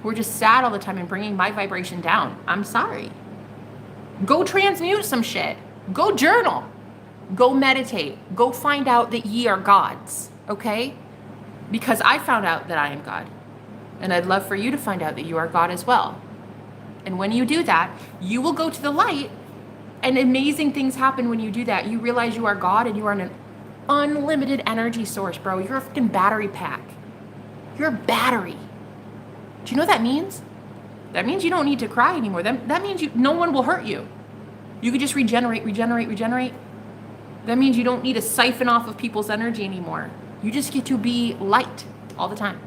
who are just sad all the time and bringing my vibration down. I'm sorry. Go transmute some shit. Go journal. Go meditate. Go find out that ye are gods, okay? Because I found out that I am God. And I'd love for you to find out that you are God as well. And when you do that, you will go to the light, and amazing things happen when you do that. You realize you are God and you are an unlimited energy source, bro. You're a freaking battery pack. You're a battery. Do you know what that means? That means you don't need to cry anymore. That means no one will hurt you. You can just regenerate. That means you don't need to siphon off of people's energy anymore. You just get to be light all the time.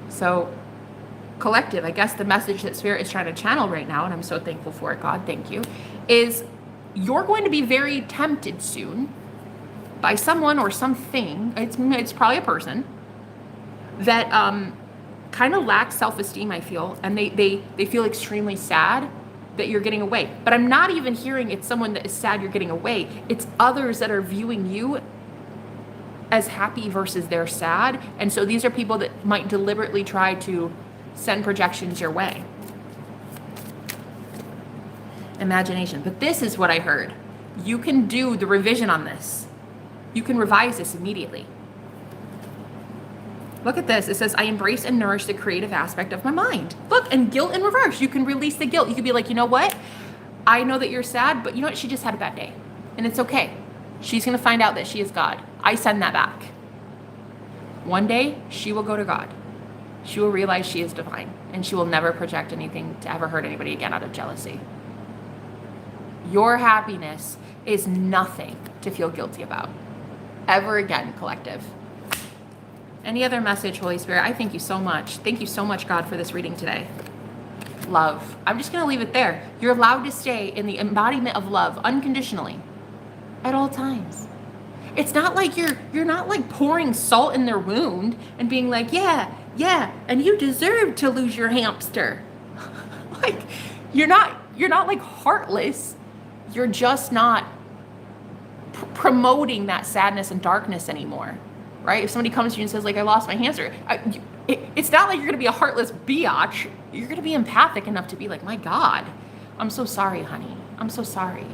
So, collective, I guess the message that Spirit is trying to channel right now, and I'm so thankful for it, God, thank you, is you're going to be very tempted soon by someone or something, it's probably a person, that kind of lacks self-esteem, I feel, and they feel extremely sad that you're getting away. But I'm not even hearing it's someone that is sad you're getting away. It's others that are viewing you as happy versus they're sad. And so these are people that might deliberately try to send projections your way. Imagination. But this is what I heard. You can do the revision on this. You can revise this immediately. Look at this. It says, I embrace and nourish the creative aspect of my mind. Look, and guilt in reverse. You can release the guilt. You can be like, you know what? I know that you're sad, but you know what? She just had a bad day. And it's okay. She's going to find out that she is God. I send that back. One day, she will go to God. She will realize she is divine, and she will never project anything to ever hurt anybody again out of jealousy. Your happiness is nothing to feel guilty about. Ever again, collective. Any other message, Holy Spirit? I thank you so much. Thank you so much, God, for this reading today. Love. I'm just going to leave it there. You're allowed to stay in the embodiment of love unconditionally at all times. It's not like you're not like pouring salt in their wound and being like, yeah, and you deserve to lose your hamster. Like, you're not like heartless. You're just not promoting that sadness and darkness anymore, right? If somebody comes to you and says, like, I lost my hamster, it's not like you're going to be a heartless biatch. You're going to be empathic enough to be like, my God, I'm so sorry, honey. I'm so sorry.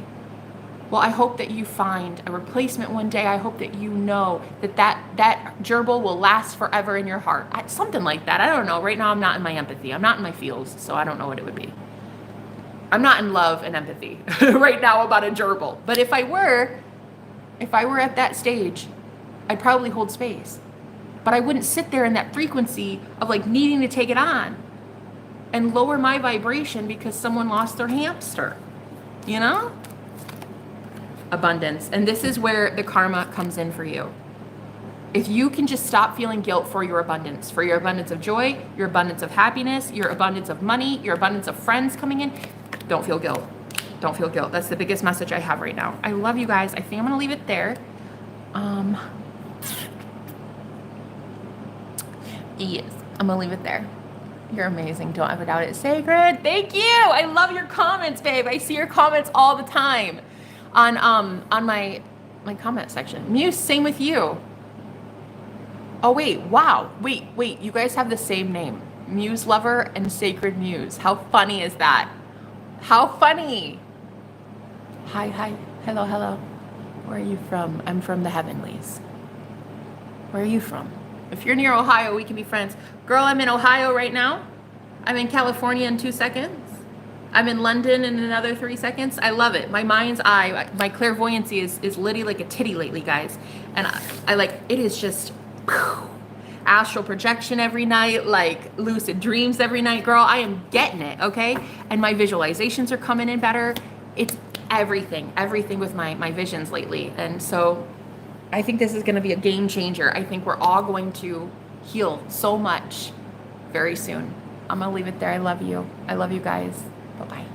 Well, I hope that you find a replacement one day. I hope that you know that gerbil will last forever in your heart. Something like that. I don't know. Right now, I'm not in my empathy. I'm not in my feels, so I don't know what it would be. I'm not in love and empathy right now about a gerbil. But if I were at that stage, I'd probably hold space. But I wouldn't sit there in that frequency of like needing to take it on and lower my vibration because someone lost their hamster, you know? Abundance. And this is where the karma comes in for you. If you can just stop feeling guilt for your abundance of joy, your abundance of happiness, your abundance of money, your abundance of friends coming in, don't feel guilt. Don't feel guilt. That's the biggest message I have right now. I love you guys. I think I'm going to leave it there. Yes, I'm going to leave it there. You're amazing. Don't ever doubt it. Sacred. Thank you. I love your comments, babe. I see your comments all the time on my comment section. Muse, same with you. Oh, wait. Wow. Wait. You guys have the same name. Muse Lover and Sacred Muse. How funny is that? How funny. Hi. Hello. Where are you from? I'm from the Heavenlies. Where are you from? If you're near Ohio, we can be friends. Girl, I'm in Ohio right now. I'm in California in 2 seconds. I'm in London in another 3 seconds. I love it. My mind's eye, my clairvoyancy is litty like a titty lately, guys. And I like, it is just astral projection every night, like lucid dreams every night. Girl, I am getting it, okay? And my visualizations are coming in better. It's everything with my visions lately. And so I think this is going to be a game changer. I think we're all going to heal so much very soon. I'm going to leave it there. I love you. I love you guys. Bye-bye.